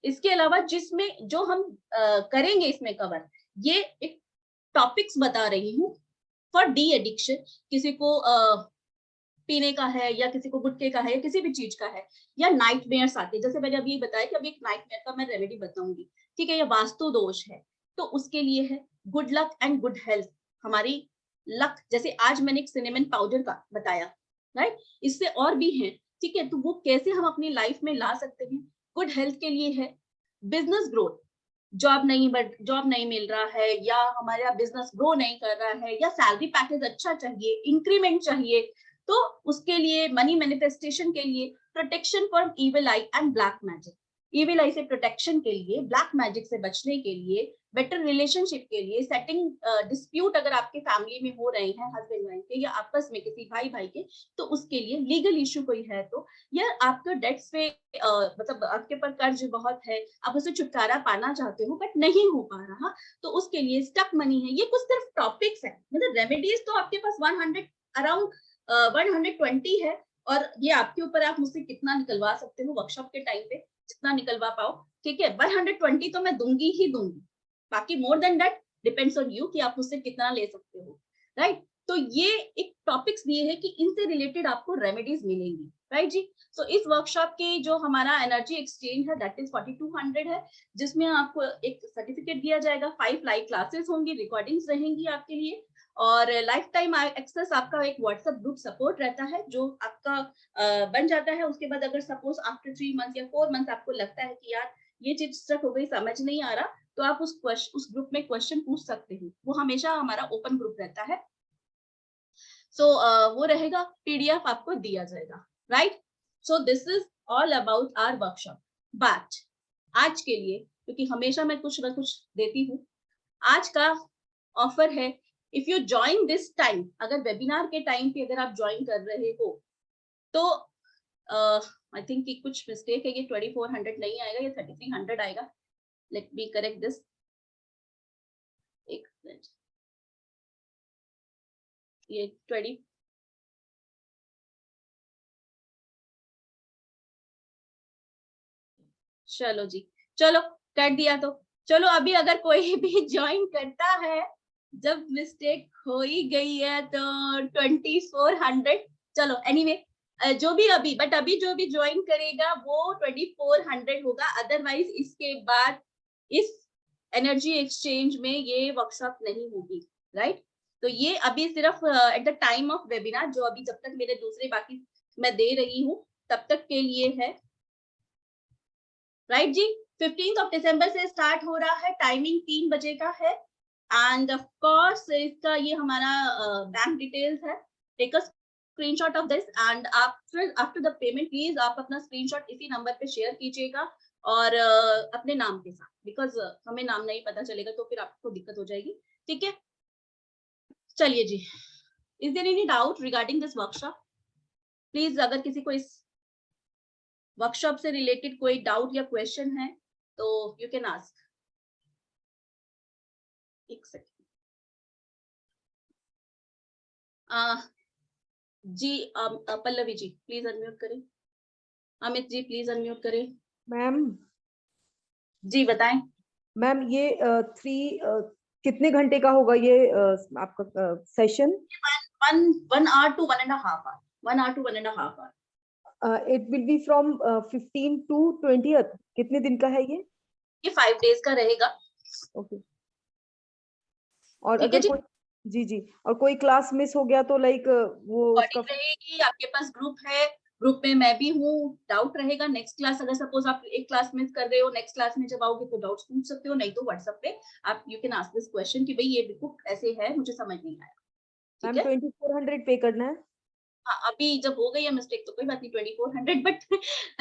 इसके अलावा जिसमें जो हम करेंगे इसमें कवर, ये एक टॉपिक्स बता रही हूँ फॉर डी एडिक्शन। किसी को पीने का है, या किसी को गुटखे का है, या किसी भी चीज का है, या नाइटमेयर्स आते हैं, जैसे मैंने अभी बताया कि अभी एक नाइटमेयर का मैं रेमेडी बताऊंगी, ठीक है, या वास्तु दोष है, तो उसके लिए है good luck and good health. हमारी लक, जैसे आज मैंने एक सिनेमन पाउडर का बताया, राइट? इससे और भी है, ठीक है, तो वो कैसे हम अपनी लाइफ में ला सकते हैं। गुड हेल्थ के लिए है बिजनेस ग्रोथ, जॉब नहीं मिल रहा है, या हमारा बिजनेस ग्रो नहीं कर रहा है, या सैलरी पैकेज अच्छा चाहिए, इंक्रीमेंट चाहिए, तो उसके लिए मनी मैनिफेस्टेशन के लिए protection from evil eye and black magic. Evil eye से प्रोटेक्शन के लिए, ब्लैक मैजिक से बचने के लिए, बेटर रिलेशनशिप के लिए, सेटिंग डिस्प्यूट अगर आपके फैमिली में हो रहे हैं हस्बैंड वाइफ के या आपस में किसी भाई भाई के, तो उसके लिए लीगल इशू कोई है तो, या आपका डेट्स पे मतलब आपके ऊपर कर्ज बहुत है, आप उसे छुटकारा पाना चाहते हो बट नहीं हो पा रहा, तो उसके लिए स्टक मनी है। ये कुछ सिर्फ टॉपिक्स है, मतलब रेमेडीज तो आपके पास 100 अराउंड 120 है, और ये आपके ऊपर, आप मुझसे कितना निकलवा सकते हो वर्कशॉप के टाइम पे, जितना निकलवा पाओ, ठीक है। 120 तो मैं दूंगी ही दूंगी, बाकी more than that depends on you कि आप मुझसे कितना ले सकते हो, राइट। तो ये एक टॉपिक्स दिए हैं कि इनसे रिलेटेड आपको रेमेडीज मिलेंगी, राइट जी। सो इस वर्कशॉप की जो हमारा एनर्जी एक्सचेंज है दैट इज 4200 है, जिसमें आपको एक सर्टिफिकेट दिया जाएगा, 5 लाइव क्लासेस होंगी, रिकॉर्डिंग्स रहेंगी आपके लिए, और लाइफ टाइम एक्सेस आपका एक व्हाट्सएप ग्रुप सपोर्ट रहता है जो आपका बन जाता है। उसके बाद अगर सपोज आफ्टर 3 मंथ या 4 मंथ आपको लगता है कि यार ये चीज स्ट्रक हो गई, समझ नहीं आ रहा, तो आप उस ग्रुप में क्वेश्चन पूछ सकते हो, वो हमेशा हमारा ओपन ग्रुप रहता है। सो वो रहेगा, पीडीएफ आपको दिया जाएगा, right. So this is all about our workshop. But आज के लिए, क्योंकि हमेशा मैं कुछ ना कुछ देती हूँ, आज का ऑफर है, if you join this time, अगर वेबिनार के टाइम पे अगर आप ज्वाइन कर रहे हो तो आई थिंक कि कुछ मिस्टेक है, ये 2400 नहीं आएगा, ये 3300 आएगा। लेट मी करेक्ट दिस, एक मिनट, ये 20, चलो जी, चलो कर दिया तो चलो। अभी अगर कोई भी ज्वाइन करता है, जब मिस्टेक हो ही गई है तो 2400, चलो एनीवे जो भी अभी, बट अभी जो भी ज्वाइन करेगा वो 2400 होगा, अदरवाइज इसके बाद इस एनर्जी एक्सचेंज में ये वर्कशॉप नहीं होगी, राइट। तो ये अभी सिर्फ at the time of webinar, जो अभी जब तक मेरे दूसरे बाकी मैं दे रही हूँ तब तक के लिए है, राइट जी। 15 दिसंबर से स्टार्ट हो रहा है, टाइमिंग 3 बजे का है, एंड ऑफ कोर्स इसका ये हमारा बैंक डिटेल्स है। Take a screenshot of this and after the payment please आप अपना स्क्रीनशॉट इसी नंबर पे शेयर कीजिएगा, और अपने नाम के साथ, बिकॉज हमें नाम नहीं पता चलेगा तो फिर आपको दिक्कत हो जाएगी, ठीक है। चलिए जी, is there any doubt regarding this workshop? Please अगर किसी को इस वर्कशॉप से रिलेटेड कोई डाउट या क्वेश्चन है तो यू कैन आस्क। एक सेकंड, जी पल्लवी जी प्लीज अनम्यूट करें, अमित जी प्लीज अनम्यूट करें।
मैम
जी बताएं।
मैम ये कितने घंटे का होगा ये आपका session?
1 hour to 1.5 hour, 1 hour to 1.5 hour.
It will be from 15 to 20th। कितने दिन का है ये?
ये 5 days का रहेगा।
ओके। और
ठीक है
अगर
जी,
कोई जी और कोई क्लास मिस हो गया तो लाइक वो उसका
रहेगी, आपके पास ग्रुप है, ग्रुप में मैं भी हूँ, डाउट रहेगा नेक्स्ट क्लास, अगर सपोज आप एक क्लास मिस कर रहे हो, नेक्स्ट क्लास में जब आओगे तो डाउट्स पूछ सकते हो, नहीं तो व्हाट्सएप पे आप you can ask this question कि भाई ये बुक ऐसे है, मुझे समझ नहीं आया, ठीक
मैम
है।
2400 पे करना है?
हाँ, अभी जब हो गई है मिस्टेक तो कोई बात नहीं, 2400, बट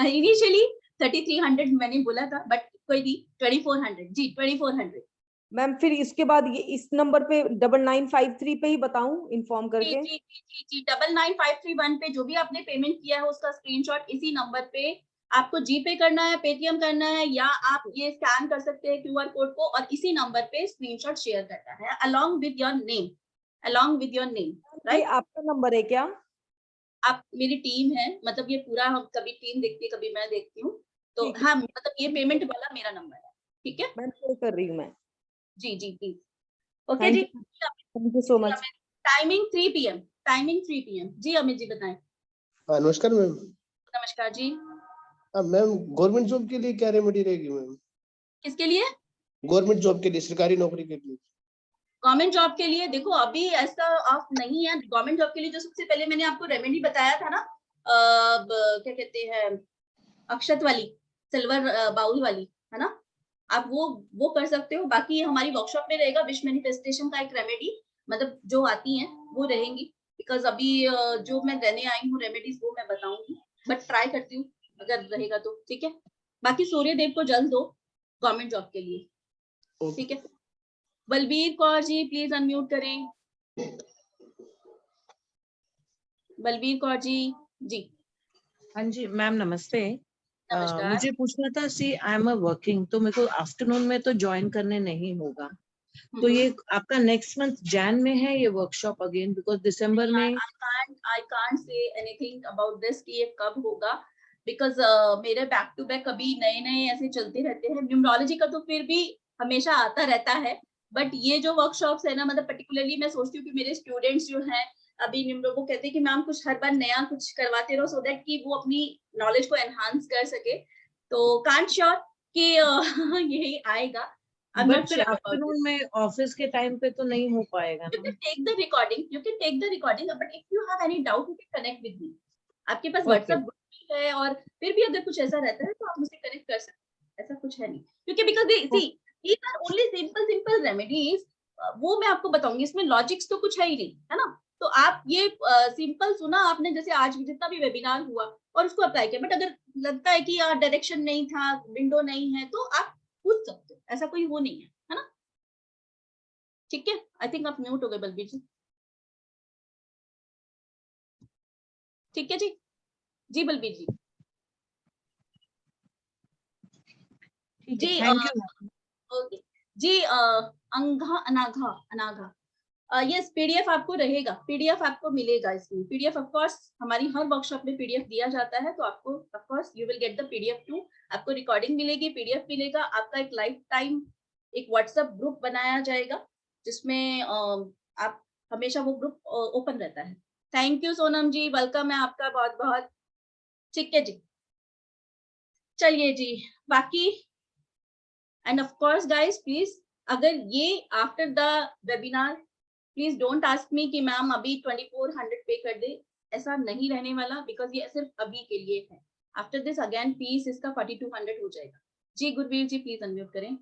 इनिशियली 3300 मैंने बोला था, बट कोई नहीं, 2400 जी, 2400।
मैम फिर इसके बाद ये इस नंबर पे 9953 पे ही बताऊं इन्फॉर्म करके?
जी 99531 पे जो भी आपने पेमेंट किया है उसका स्क्रीनशॉट इसी नंबर पे आपको जीपे करना है, पेटीएम करना है, या आप ये स्कैन कर सकते हैं क्यूआर कोड को, और इसी नंबर पे स्क्रीनशॉट शेयर करना है along with your name,
ये
राइट।
आपका नंबर है क्या?
आप मेरी टीम है, मतलब ये पूरा हम कभी टीम देखती है कभी मैं देखती हूँ, तो
ठीक है।
हाँ मतलब ये पेमेंट वाला मेरा नंबर है, ठीक है।
मैम पे कर रही हूँ मैं।
जी जी प्लीज, ओके जी।
Thank you so much.
Timing 3 PM, timing 3 PM जी। अमित जी बताएं।
नमस्कार मैम।
नमस्कार जी।
मैम गवर्नमेंट जॉब के लिए क्या रेमेडी रहेगी मैम?
किसके लिए?
गवर्नमेंट जॉब के लिए, सरकारी नौकरी के लिए।
गवर्नमेंट जॉब के लिए देखो अभी ऐसा ऑफ नहीं है। गवर्नमेंट जॉब के लिए जो सबसे पहले मैंने आपको रेमेडी बताया था ना, क्या कहते हैं, अक्षत वाली, सिल्वर बाउल वाली, है ना, आप वो कर सकते हो। बाकी हमारी वर्कशॉप में रहेगा विश मैनिफेस्टेशन का एक रेमेडी, मतलब जो आती हैं वो रहेंगी, बिकॉज अभी जो मैं देने आई हूँ रेमेडीज वो मैं बताऊंगी, बट ट्राई करती हूँ अगर रहेगा तो, ठीक है। बाकी सूर्य देव को जल्द दो गवर्नमेंट जॉब के लिए, ठीक है। बलबीर कौर जी प्लीज अनम्यूट करें। बलबीर कौर जी। जी
हाँ जी मैम नमस्ते।
नमस्कार।
मुझे पूछना था, सी आई एम वर्किंग, तो मेरे को आफ्टरनून में तो ज्वाइन करने नहीं होगा, तो ये आपका नेक्स्ट मंथ जैन में है ये वर्कशॉप अगेन, बिकॉज दिसंबर में
I can't say anything about this कि ये कब होगा, बिकॉज मेरे बैक टू बैक अभी नए नए ऐसे चलते रहते हैं। न्यूमरोलॉजी का तो फिर भी हमेशा आता रहता है, बट ये जो वर्कशॉप्स है ना, मतलब पर्टिकुलरली मैं सोचती हूँ कि मेरे स्टूडेंट्स जो हैं अभी वो कहते हैं कि मैम कुछ हर बार नया कुछ करवाते रहो, सो दैट कि वो अपनी नॉलेज को एनहांस कर सके। तो कांट श्योर कि यही आएगा।
बट फिर आफ्टरनून में ऑफिस के टाइम पे तो नहीं हो पाएगा ना।
You can take the recording, but if you have any doubt, you can connect with me. आपके पास WhatsApp ग्रुप है, और फिर भी अगर कुछ ऐसा रहता है तो आप मुझसे कनेक्ट कर सकते हैं, ऐसा कुछ है नहीं, क्योंकि because these are only simple remedies। वो मैं आपको बताऊंगी, इसमें लॉजिक्स तो कुछ है ही नहीं, है ना। तो आप ये सिंपल सुना आपने, जैसे आज जितना भी वेबिनार हुआ और उसको अप्लाई किया, बट अगर लगता है कि यार डायरेक्शन नहीं था, विंडो नहीं है, तो आप पूछ सकते हो, ऐसा कोई वो नहीं है ना। ठीक है, आई थिंक आप म्यूट हो गए बलबीर जी। ठीक है जी, जी बलबीर जी। जी ओके जी। अंघा अनाघा अनाघा यस, पीडीएफ आपको रहेगा, पीडीएफ आपको मिलेगा। इसमें पीडीएफ ऑफ कोर्स हमारी हर वर्कशॉप में पीडीएफ दिया जाता है, तो आपको of course you will get the PDF too. आपको रिकॉर्डिंग मिलेगी, पीडीएफ मिलेगा, आपका एक लाइफ टाइम एक व्हाट्सएप ग्रुप बनाया जाएगा, जिसमें आप हमेशा वो ग्रुप ओपन रहता है। Thank you Sonam ji, welcome है आपका बहुत बहुत। ठीक है जी, चलिए जी। बाकी end of course guys please, अगर ये after the webinar please don't ask me कि मैम अभी 2400 पे कर दे, ऐसा नहीं रहने वाला, बिकॉज ये सिर्फ अभी के लिए है। आफ्टर दिस अगेन फीस इसका 4200 हो जाएगा। जी गुरवीर जी प्लीज अनम्यूट करें,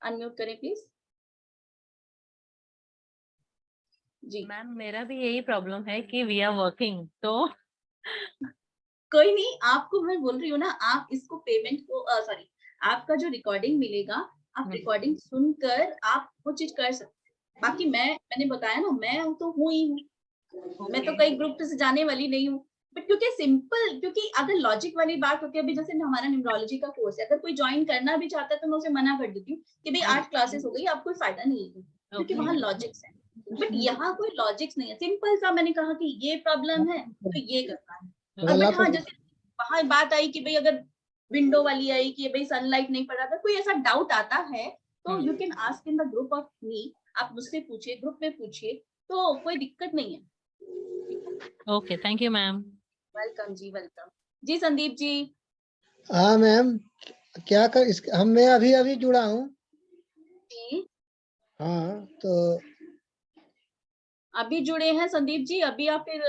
अनम्यूट करें प्लीज। जी
मैम मेरा भी यही प्रॉब्लम है कि वी आर वर्किंग, तो
कोई नहीं, आपको मैं बोल रही हूँ ना, आप इसको पेमेंट को सॉरी, आपका जो रिकॉर्डिंग मिलेगा, आप रिकॉर्डिंग सुनकर आप वो चीज कर सकते हैं। बाकी मैंने बताया ना, मैं तो हूँ ही हूँ, मैं तो कई ग्रुप से जाने वाली नहीं हूँ, बट क्योंकि सिंपल, क्योंकि अगर लॉजिक वाली बात होती है, अभी जैसे हमारा न्यूमरोलॉजी का कोर्स है, अगर कोई ज्वाइन करना भी चाहता है तो मैं उसे मना कर देती हूँ कि भाई 8 क्लासेस हो गई, आप कोई फायदा नहीं है, क्योंकि वहाँ लॉजिक्स है। बट यहाँ कोई लॉजिक्स नहीं है, सिंपल सा मैंने कहा कि ये प्रॉब्लम है तो ये करना है। बट हाँ, जैसे वहां बात आई कि भाई अगर विंडो वाली आई कि भाई सनलाइट नहीं पड़ रहा, अगर कोई ऐसा डाउट आता है तो you can ask in the group of me, आप मुझसे पूछिए, ग्रुप में पूछिए, तो कोई दिक्कत नहीं है।
Okay, thank you ma'am.
Welcome जी, वेलकम जी। संदीप जी।
हाँ मैम, क्या कर मैं अभी जुड़ा हूँ। हाँ, तो
अभी जुड़े हैं संदीप जी, अभी आप फिर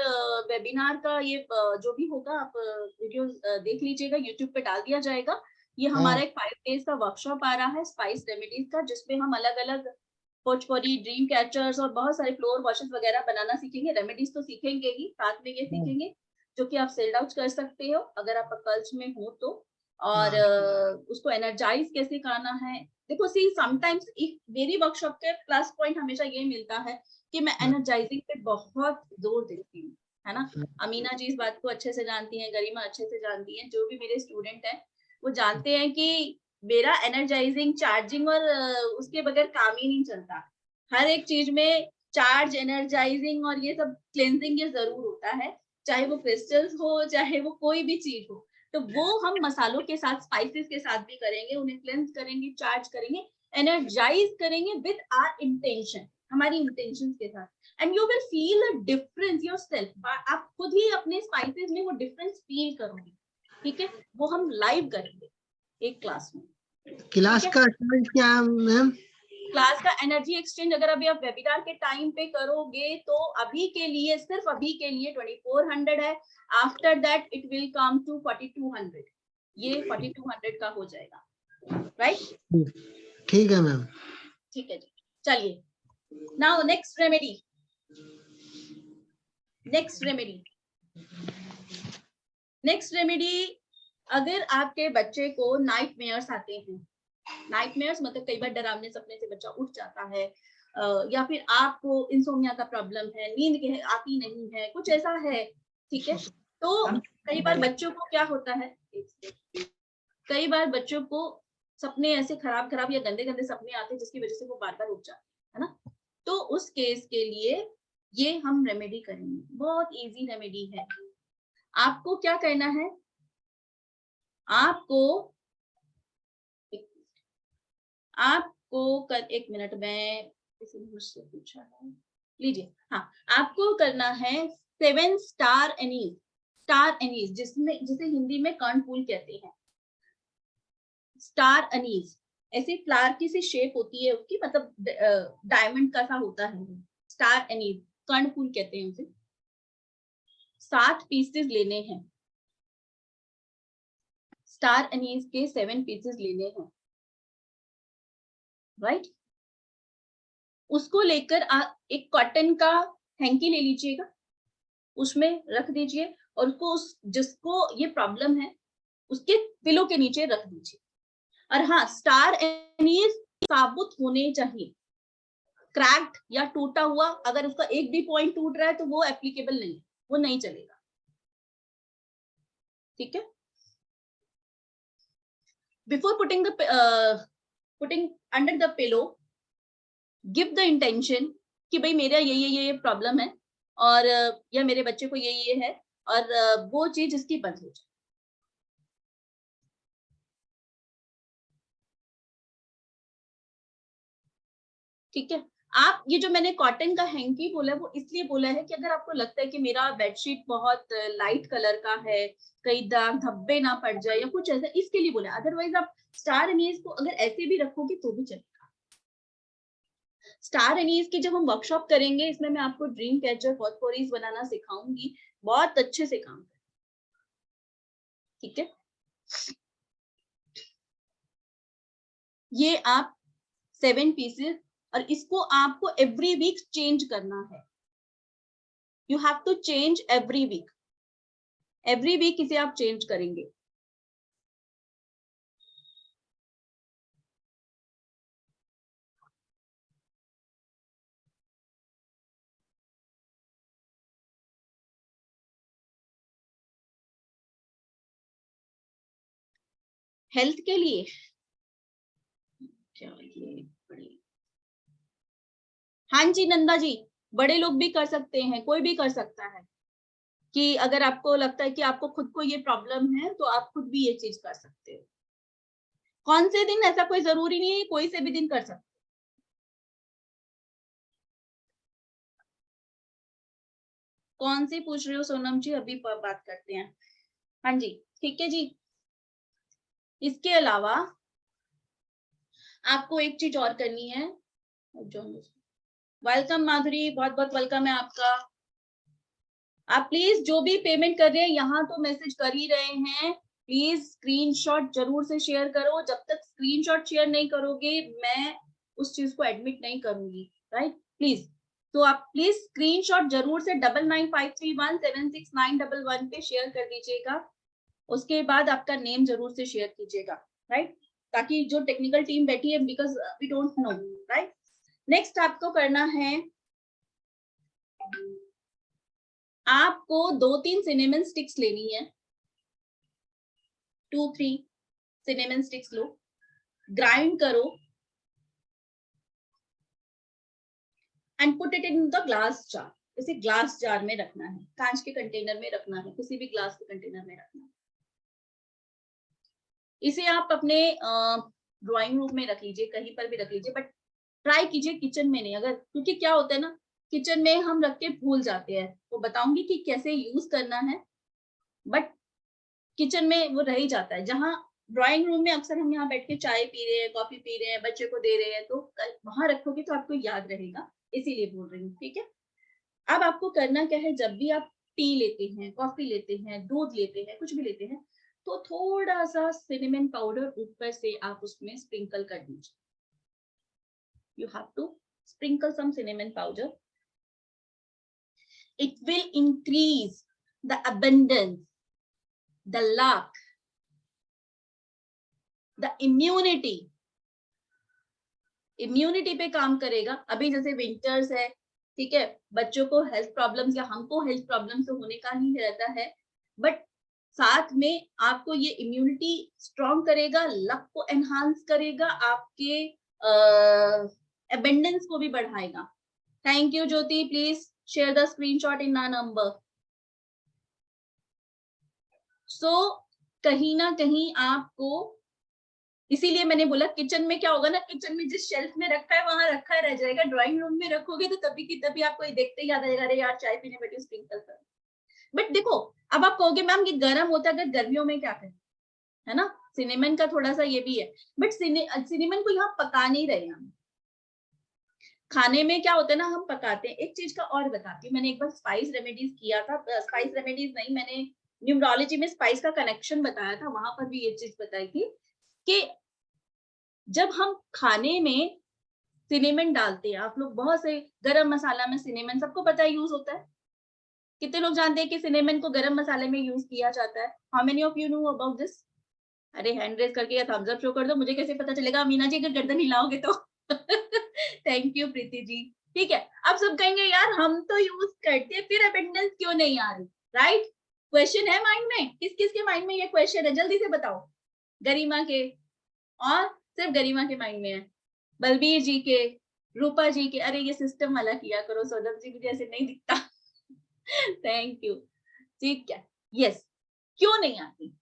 वेबिनार का ये जो भी होगा आप वीडियो देख लीजिएगा, यूट्यूब पे डाल दिया जाएगा। ये हमारा एक 5 डेज का वर्कशॉप आ रहा है स्पाइस रेमेडीज का, जिसमें हम अलग अलग पोचपोरी, ड्रीम कैचर्स और बहुत सारे फ्लोर वॉशेस वगैरह बनाना सीखेंगे। रेमेडीज तो सीखेंगे ही, साथ में ये सीखेंगे जो कि आप सेल आउट कर सकते हो अगर आप अकल्ट में हो तो, और उसको एनर्जाइज कैसे करना है। देखो सी, समटाइम्स मेरी वर्कशॉप के प्लस पॉइंट हमेशा ये मिलता है कि मैं एनर्जाइजिंग पे बहुत जोर देती हूँ, है ना। अमीना जी इस बात को अच्छे से जानती हैं, गरिमा अच्छे से जानती हैं, जो भी मेरे स्टूडेंट हैं वो जानते हैं कि मेरा एनर्जाइजिंग, चार्जिंग और उसके बगैर काम ही नहीं चलता। हर एक चीज में चार्ज, एनर्जाइजिंग और ये सब क्लेंजिंग ये जरूर होता है, चाहे वो क्रिस्टल्स हो, चाहे वो कोई भी चीज हो। तो वो हम मसालों के साथ, स्पाइसेस के साथ भी करेंगे, उन्हें क्लेंज करेंगे, चार्ज करेंगे, एनर्जाइज करेंगे विद आवर इंटेंशन, हमारी इंटेंशंस के साथ, and you will feel a difference yourself. आप खुद ही अपने स्पाइसेस में वो डिफरेंस फील करोगे, ठीक है। वो हम लाइव करेंगे एक क्लास में।
क्लास का टाइम क्या है मैम?
क्लास का एनर्जी एक्सचेंज अगर अभी आप वेबिनार के टाइम पे करोगे तो अभी के लिए, सिर्फ अभी के लिए 2400 है। After that it will come to 4200, ये 4200 का हो जाएगा, राइट?
ठीक है मैम।
ठीक है जी, चलिए। Now next remedy, next remedy अगर आपके बच्चे को नाइटमेयर्स आते हैं, नाइटमेयर्स मतलब कई बार डरावने सपने से बच्चा उठ जाता है, या फिर आपको इंसोमिया का प्रॉब्लम है, नींद आती नहीं है, कुछ ऐसा है, ठीक है, तो कई बार बच्चों को क्या होता है, कई बार बच्चों को सपने ऐसे खराब या गंदे गंदे सपने आते हैं जिसकी वजह से वो बार बार उठ जाते हैं, है ना। तो उस केस के लिए ये हम रेमेडी करेंगे, बहुत इजी रेमेडी है। आपको क्या करना है, आपको एक मिनट में किसी ने मुझसे पूछा है, लीजिए, हाँ, आपको करना है 7 स्टार एनीज, जिसे हिंदी में कर्णफूल कहते हैं। स्टार एनीज ऐसे फ्लावर की सी शेप होती है उसकी, मतलब डायमंड का सा होता है, स्टार एनीज कर्णफूल कहते हैं उसे। 7 पीसेस लेने हैं, स्टार एनीज के 7 पीसेस लेने हैं, राइट। उसको लेकर एक कॉटन का हैंकी ले लीजिएगा, उसमें रख दीजिए, और उसको जिसको ये प्रॉब्लम है उसके पिलो के नीचे रख दीजिए। और हाँ, स्टार एनीज साबुत होने चाहिए, क्रैक्ड या टूटा हुआ, अगर उसका एक भी पॉइंट टूट रहा है तो वो एप्लीकेबल नहीं है, वो नहीं चलेगा, ठीक है। Before putting under the pillow, give the intention कि भाई मेरा ये प्रॉब्लम है, और या मेरे बच्चे को ये है, और वो चीज इसकी बंद हो जाए, ठीक है। आप ये जो मैंने कॉटन का हैंकी बोला है वो इसलिए बोला है कि अगर आपको लगता है कि मेरा बेडशीट बहुत लाइट कलर का है, कहीं दाग धब्बे ना पड़ जाए या कुछ ऐसा, इसके लिए बोला। अदरवाइज आप स्टार एनीज को अगर ऐसे भी रखोगे तो भी चलेगा। स्टार एनीज की जब हम वर्कशॉप करेंगे, इसमें मैं आपको ड्रीम कैचर फॉस्फोरिस बनाना सिखाऊंगी, बहुत अच्छे से काम करें, ठीक है। ये आप 7 पीसेस, और इसको आपको एवरी वीक चेंज करना है। You have to change every week इसे आप चेंज करेंगे। हेल्थ के लिए क्या ये बड़े, हाँ जी नंदा जी, बड़े लोग भी कर सकते हैं, कोई भी कर सकता है, कि अगर आपको लगता है कि आपको खुद को ये प्रॉब्लम है तो आप खुद भी ये चीज कर सकते हो। कौन से दिन, ऐसा कोई जरूरी नहीं है, कोई से भी दिन कर सकते हो। कौन सी पूछ रहे हो सोनम जी, अभी बात करते हैं। हाँ जी, ठीक है जी। इसके अलावा आपको एक चीज और करनी है। वेलकम माधुरी, बहुत बहुत वेलकम है आपका। आप प्लीज जो भी पेमेंट कर रहे हैं, यहाँ तो मैसेज कर ही रहे हैं, प्लीज स्क्रीनशॉट जरूर से शेयर करो। जब तक स्क्रीनशॉट शेयर नहीं करोगे मैं उस चीज को एडमिट नहीं करूंगी, राइट, प्लीज। तो आप प्लीज स्क्रीनशॉट जरूर से 9953176911 पे शेयर कर दीजिएगा। उसके बाद आपका नेम जरूर से शेयर कीजिएगा, राइट, ताकि जो टेक्निकल टीम बैठी है, because we don't know, right. Next आपको करना है, आपको 2-3 सिनेमन स्टिक्स लेनी है, 2-3 सिनेमन स्टिक्स लो, ग्राइंड करो and put it in the glass jar. इसे ग्लास जार में रखना है, कांच के कंटेनर में रखना है, किसी भी ग्लास के कंटेनर में रखना है। इसे आप अपने ड्राइंग रूम में रख लीजिए, कहीं पर भी रख लीजिए, बट ट्राई कीजिए किचन में नहीं, अगर, क्योंकि क्या होता है ना, किचन में हम रख के भूल जाते हैं। वो बताऊंगी कि कैसे यूज करना है, बट किचन में वो रह ही जाता है। जहाँ ड्राइंग रूम में अक्सर हम यहाँ बैठ के चाय पी रहे हैं, कॉफी पी रहे हैं, बच्चे को दे रहे हैं, तो वहां रखोगे तो आपको याद रहेगा, इसीलिए बोल रही हूँ, ठीक है। अब आपको करना क्या है, जब भी आप टी लेते हैं, कॉफी लेते हैं, दूध लेते हैं, कुछ भी लेते हैं, तो थोड़ा सा सिनेमन पाउडर ऊपर से आप उसमें स्प्रिंकल कर दीजिए। You have to sprinkle some cinnamon powder. It will increase the abundance, the luck, the immunity पे काम करेगा। अभी जैसे विंटर्स है, ठीक है, बच्चों को हेल्थ प्रॉब्लम्स या हमको हेल्थ प्रॉब्लम्स तो होने का ही रहता है, बट साथ में आपको ये इम्यूनिटी स्ट्रॉन्ग करेगा, लक को एनहांस करेगा, आपके एबेंडेंस को भी बढ़ाएगा। Thank you Jyoti, please share the screenshot in our number. So कहीं ना कहीं आपको, इसीलिए मैंने बोला किचन में क्या होगा ना, किचन में जिस शेल्फ में रखा है वहां रखा रह जाएगा, ड्राइंग रूम में रखोगे तो तभी की तभी आपको ये देखते ही याद आएगा, अरे यार चाय पीने बैठी स्प्रिंकल कर। बट देखो, अब आप कहोगे मैम ये गर्म होता है, अगर गर्मियों में क्या करें, है ना, सिनेमन का थोड़ा सा ये भी है, बट सिनेमन को यहाँ पका नहीं रहे हम। खाने में क्या होता है ना, हम पकाते हैं। एक चीज का और बताती हूँ, मैंने एक बार स्पाइस रेमेडीज किया था, स्पाइस रेमेडीज नहीं, मैंने न्यूमरोलॉजी में स्पाइस का कनेक्शन बताया था, वहां पर भी ये चीज बताई थी कि जब हम खाने में सिनेमन डालते हैं, आप लोग बहुत से गरम मसाला में सिनेमन सबको पता है यूज होता है, कितने लोग जानते हैं कि सिनेमन को गरम मसाले में यूज किया जाता है? How many of you know about this? अरे हैंड रेज करके या थम्स अप शो कर दो, मुझे कैसे पता चलेगा अमीना जी अगर गर्दन हिलाओगे तो। Thank you Preeti ji. ठीक है, अब सब कहेंगे यार हम तो यूज करते हैं, फिर अटेंडेंस क्यों नहीं आ रही, राइट? क्वेश्चन है माइंड में, किस किस के माइंड में ये क्वेश्चन है, जल्दी से बताओ। गरिमा के, और सिर्फ गरिमा के माइंड में है, बलबीर जी के, रूपा जी के। अरे ये सिस्टम वाला किया करो, सौरभ जी मुझे ऐसे नहीं दिखता। Thank you. ठीक है, यस। क्यों नहीं आती?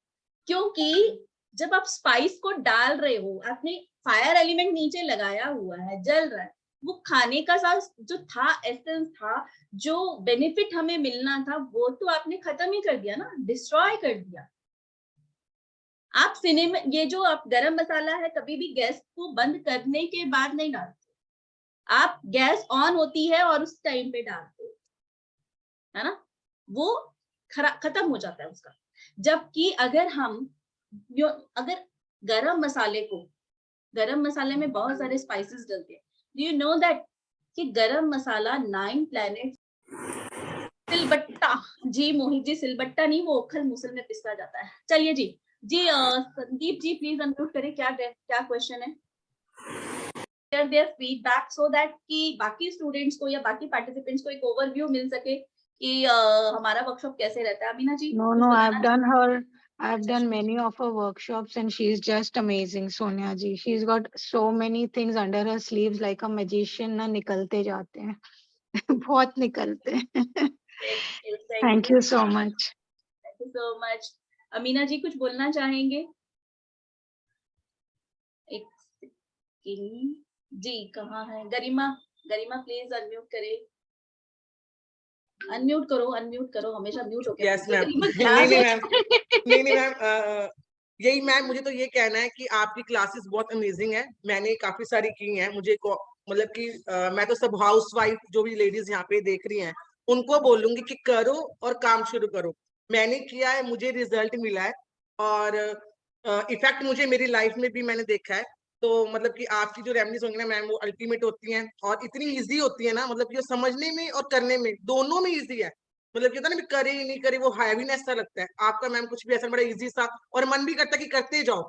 क्योंकि जब आप स्पाइस को डाल रहे हो, आपने फायर एलिमेंट नीचे लगाया हुआ है, जल रहा है, वो खाने का साथ जो था, एसेंस था, जो बेनिफिट हमें मिलना था, वो तो आपने खत्म ही कर दिया ना, डिस्ट्रॉय कर दिया। आप सिनेमन, ये जो आप गरम मसाला है, कभी भी गैस को बंद करने के बाद नहीं डालते, आप गैस ऑन होती है और उस टाइम पे डालते हो, है ना, वो खत्म हो जाता है उसका। जबकि अगर हम अगर गरम मसाले में बहुत सारे स्पाइसेस डलते हैं। डू यू नो दैट कि गरम मसाला 9 प्लैनेट, सिलबट्टा जी, मोहित जी, सिलबट्टा नहीं, वो ओखल मूसल में पिसा जाता है। चलिए जी संदीप जी प्लीज अनम्यूट करें, क्या क्वेश्चन है? Share their feedback so that कि बाकी स्टूडेंट्स को या बाकी पार्टिसिपेंट्स को एक ओवरव्यू मिल सके कि हमारा वर्कशॉप कैसे रहता है। अमीना जी?
No, I've done many of her workshops and she's just amazing, Sonia ji. She's got so many things under her sleeves like a magician ना निकलते जाते हैं। बहुत निकलते हैं। Thank you so much.
Thank you so much. Amina जी कुछ बोलना चाहेंगे? एक सेकंड जी, कहाँ है गरिमा? प्लीज अनम्यूट करो, हमेशा म्यूट होके।
Yes ma'am. नहीं मैम, यही मैम, मुझे तो ये कहना है कि आपकी क्लासेस बहुत अमेजिंग है, मैंने काफी सारी की हैं। मुझे मतलब कि मैं तो सब हाउसवाइफ जो भी लेडीज यहाँ पे देख रही हैं उनको बोलूंगी कि करो और काम शुरू करो। मैंने किया है, मुझे रिजल्ट मिला है, और इफेक्ट मुझे मेरी लाइफ में भी मैंने देखा है। तो मतलब कि आपकी जो रेमेडीज होंगी ना मैम, वो अल्टीमेट होती हैं और इतनी इजी होती है ना, मतलब कि समझने में और करने में दोनों में इजी है। मतलब क्या होता है ना, करे ही नहीं करे वो हैवीनेस सा लगता है। आपका मैम कुछ भी ऐसा बड़ा इजी सा, और मन भी करता है कि करते जाओ।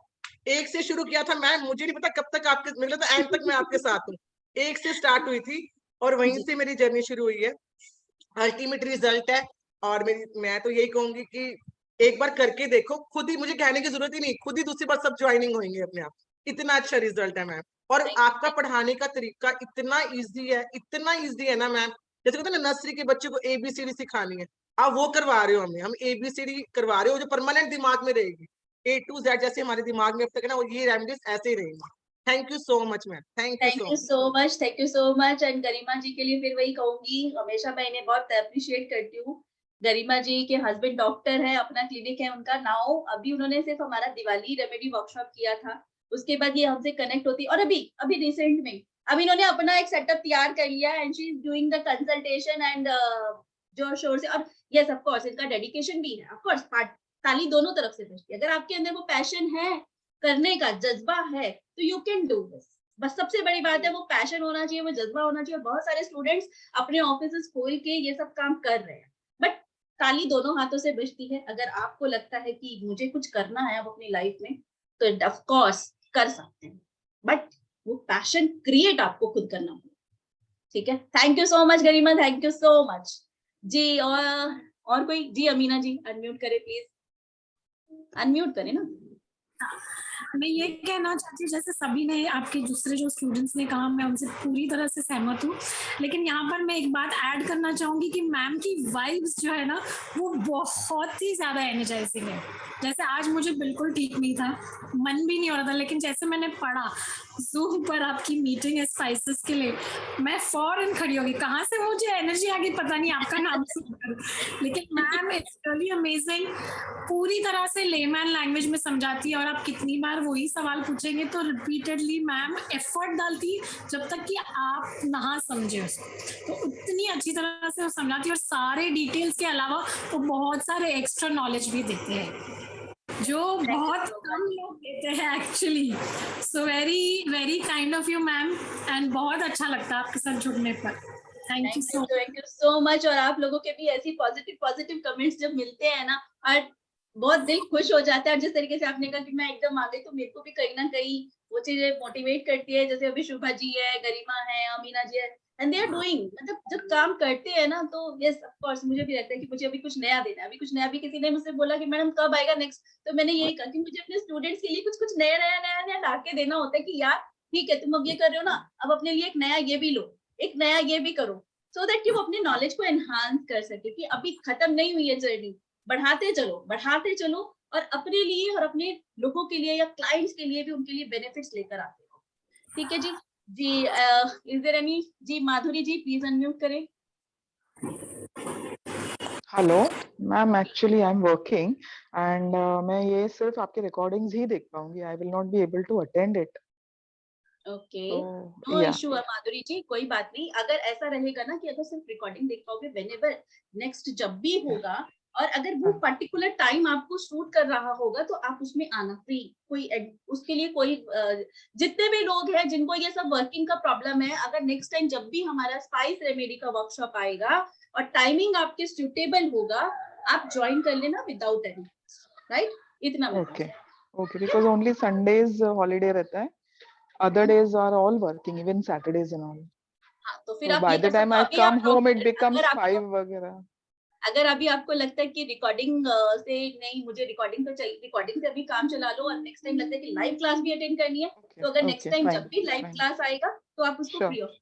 एक से शुरू किया था मैम, मुझे नहीं पता कब तक आपके, मुझे लगता है एंड तक मैं आपके साथ हूँ। एक से स्टार्ट हुई थी और वहीं से मेरी जर्नी शुरू हुई है। अल्टीमेट रिजल्ट है, और मैं तो यही कहूंगी कि एक बार करके देखो, खुद ही, मुझे कहने की जरूरत ही नहीं, खुद ही दूसरी बार सब ज्वाइनिंग होंगे अपने आप। इतना अच्छा रिजल्ट है मैम, और आपका पढ़ाने का तरीका इतना इजी है ना मैम। जैसे कहते हैं ना, नर्सरी के बच्चे को ABCD सिखानी है, आप वो करवा रहे हो हमें, हम ABCD करवा रहे हो जो परमानेंट दिमाग में रहेगी, A to Z जैसे हमारे दिमाग में अब तक है ना, वो ये रेमेडीज ऐसे ही रहेंगी। Thank you so much ma'am, thank you
so much. And Garima ji के लिए फिर वही कहूंगी, हमेशा मैं इन्हें बहुत अप्रिशिएट करती हूँ। गरिमा जी के हस्बैंड डॉक्टर है, अपना क्लिनिक है उनका नाउ। अभी उन्होंने सिर्फ हमारा दिवाली रेमेडी वर्कशॉप किया था, उसके बाद ये हमसे कनेक्ट होती, और अभी रिसेंट में अब इन्होंने अपना एक सेटअप तैयार कर लिया, and she is doing the consultation and जोर शोर से। और यस ऑफ कोर्स इनका डेडिकेशन भी है, ऑफ कोर्स ताली दोनों तरफ से बजती है। अगर आपके अंदर वो पैशन है, करने का जज्बा है, तो यू कैन डू दिस। बस सबसे बड़ी बात है वो पैशन होना चाहिए, वो जज्बा होना चाहिए। बहुत सारे स्टूडेंट्स अपने ऑफिस खोल के ये सब काम कर रहे हैं, बट ताली दोनों हाथों से बजती है। अगर आपको लगता है कि मुझे कुछ करना है अब अपनी लाइफ में, तो ऑफ कोर्स कर सकते हैं, बट वो पैशन क्रिएट आपको खुद करना होगा। ठीक है, thank you so much Garima, thank you so much जी। और कोई जी? अमीना जी अनम्यूट करें प्लीज, अनम्यूट करें ना।
मैं ये कहना चाहती हूँ, जैसे सभी ने आपके दूसरे जो स्टूडेंट्स ने कहा, मैं उनसे पूरी तरह से सहमत हूँ, लेकिन यहाँ पर मैं एक बात ऐड करना चाहूंगी कि मैम की वाइब्स जो है ना वो बहुत ही ज्यादा एनर्जाइजिंग है। जैसे आज मुझे बिल्कुल ठीक नहीं था, मन भी नहीं हो रहा था, लेकिन जैसे मैंने पढ़ा जूम पर आपकी मीटिंग है स्पाइसेस के लिए, मैं फौरन खड़ी हो गई। कहाँ से मुझे एनर्जी आ गई पता नहीं, आपका नाम सुनकर। लेकिन मैम इट्स रियली अमेजिंग, पूरी तरह से लेमैन लैंग्वेज में समझाती है, और आप कितनी बार वही सवाल पूछेंगे तो रिपीटेडली मैम एफर्ट डालती है जब तक कि आप ना समझे उसको, तो उतनी अच्छी तरह से वो समझाती है। और सारे डिटेल्स के अलावा वो बहुत सारे एक्स्ट्रा नॉलेज भी देते हैं जो बहुत कम लोग देते हैं actually. So very very kind of you ma'am, and बहुत अच्छा लगता है आपके साथ जुड़ने पर। Thank you
so much. और आप लोगों के भी ऐसी पॉजिटिव कमेंट्स जब मिलते हैं ना, और बहुत दिल खुश हो जाता है। और जिस तरीके से आपने कहा कि मैं एकदम आ गई, तो मेरे को भी कहीं ना कहीं वो चीजें मोटिवेट करती है। जैसे अभी शुभा जी है, गरिमा है, अमीना जी है, एंड दे आर डूइंग, मतलब जब काम करते हैं ना तो यस ऑफ कोर्स मुझे भी लगता है कि मुझे अभी कुछ नया देना है, अभी कुछ नया। भी किसी ने मुझसे बोला कि मैडम कब आएगा नेक्स्ट, तो मैंने यही कहा कि मुझे अपने स्टूडेंट्स के लिए कुछ नया ला के देना होता है कि यार ठीक है तुम अब ये कर रहे हो ना, अब अपने लिए एक नया ये भी लो, एक नया ये भी करो, सो दैट कि वो अपने नॉलेज को एनहांस कर सके कि अभी खत्म नहीं हुई है जर्नी, बढ़ाते चलो और अपने लिए और अपने लोगों के लिए या क्लाइंट्स के लिए भी उनके लिए बेनिफिट्स लेकर आते हो। ठीक है जी। जी इज देयर एनी जी? माधुरी जी प्लीज अनम्यूट करें।
Hello ma'am, actually I am working and मैं ये सिर्फ आपके रिकॉर्डिंग्स ही देख पाऊंगी, I will not be able to attend it.
Okay, no issue है माधुरी जी, कोई बात नहीं। अगर ऐसा रहेगा ना कि अगर सिर्फ रिकॉर्डिंग देख पाओगे, व्हेनेवर नेक्स्ट जब भी होगा, और अगर वो पर्टिकुलर टाइम आपको शूट कर रहा होगा तो आप उसमें आना फ्री। उसके लिए कोई जितने भी लोग हैं जिनको ये सब वर्किंग का प्रॉब्लम है, अगर नेक्स्ट टाइम जब भी हमारा स्पाइस रेमेडी का वर्कशॉप आएगा और टाइमिंग आपके सुटेबल होगा, आप ज्वाइन कर लेना विदाउट एनी, राइट? इतना
okay because only Sundays holiday रहता है, other days are all working, even Saturdays and all.
हाँ, तो फिर
so
आप
by
ये
the time I come home it becomes 5 वगैरह।
अगर अभी आपको लगता है कि रिकॉर्डिंग से नहीं, मुझे रिकॉर्डिंग तो चाहिए, रिकॉर्डिंग से अभी काम चला लो, और नेक्स्ट टाइम लगता है कि लाइव क्लास भी अटेंड करनी है, तो अगर नेक्स्ट टाइम जब भी लाइव क्लास आएगा तो आप उसको फ्री ऑफ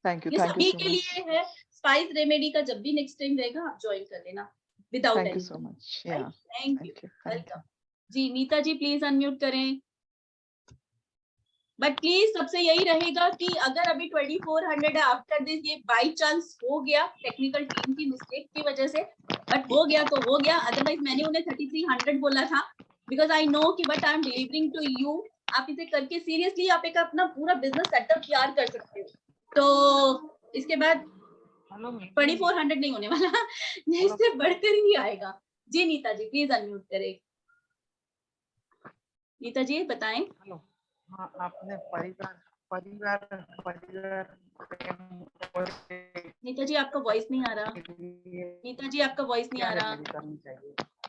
थैंक यू
ये सभी के लिए है। स्पाइस रेमेडी का जब भी नेक्स्ट टाइम रहेगा आप ज्वाइन कर लेना without any.
Thank you so much.
Thank you, welcome ji. Nita ji please unmute करें। बट प्लीज सबसे यही रहेगा कि अगर अभी 2400 है, आफ्टर दिस ये बाई चांस हो गया टेक्निकल टीम की मिस्टेक की वजह से, बट हो गया तो हो गया, अदरवाइज मैंने उन्हें 3300 बोला था, बिकॉज आई नो कि but I am delivering to you. आप इसे करके सीरियसली आप एक अपना पूरा बिजनेस सेटअप तैयार कर सकते हो। तो इसके बाद 2400 नहीं होने वाला, इससे बढ़कर ही आएगा। जी नीता जी प्लीज अनम्यूट करें। नीता जी बताएं।
हाँ, आपने परिवार
नीता जी आपका वॉइस नहीं आ रहा। नीता जी आपका वॉइस नहीं आ रहा।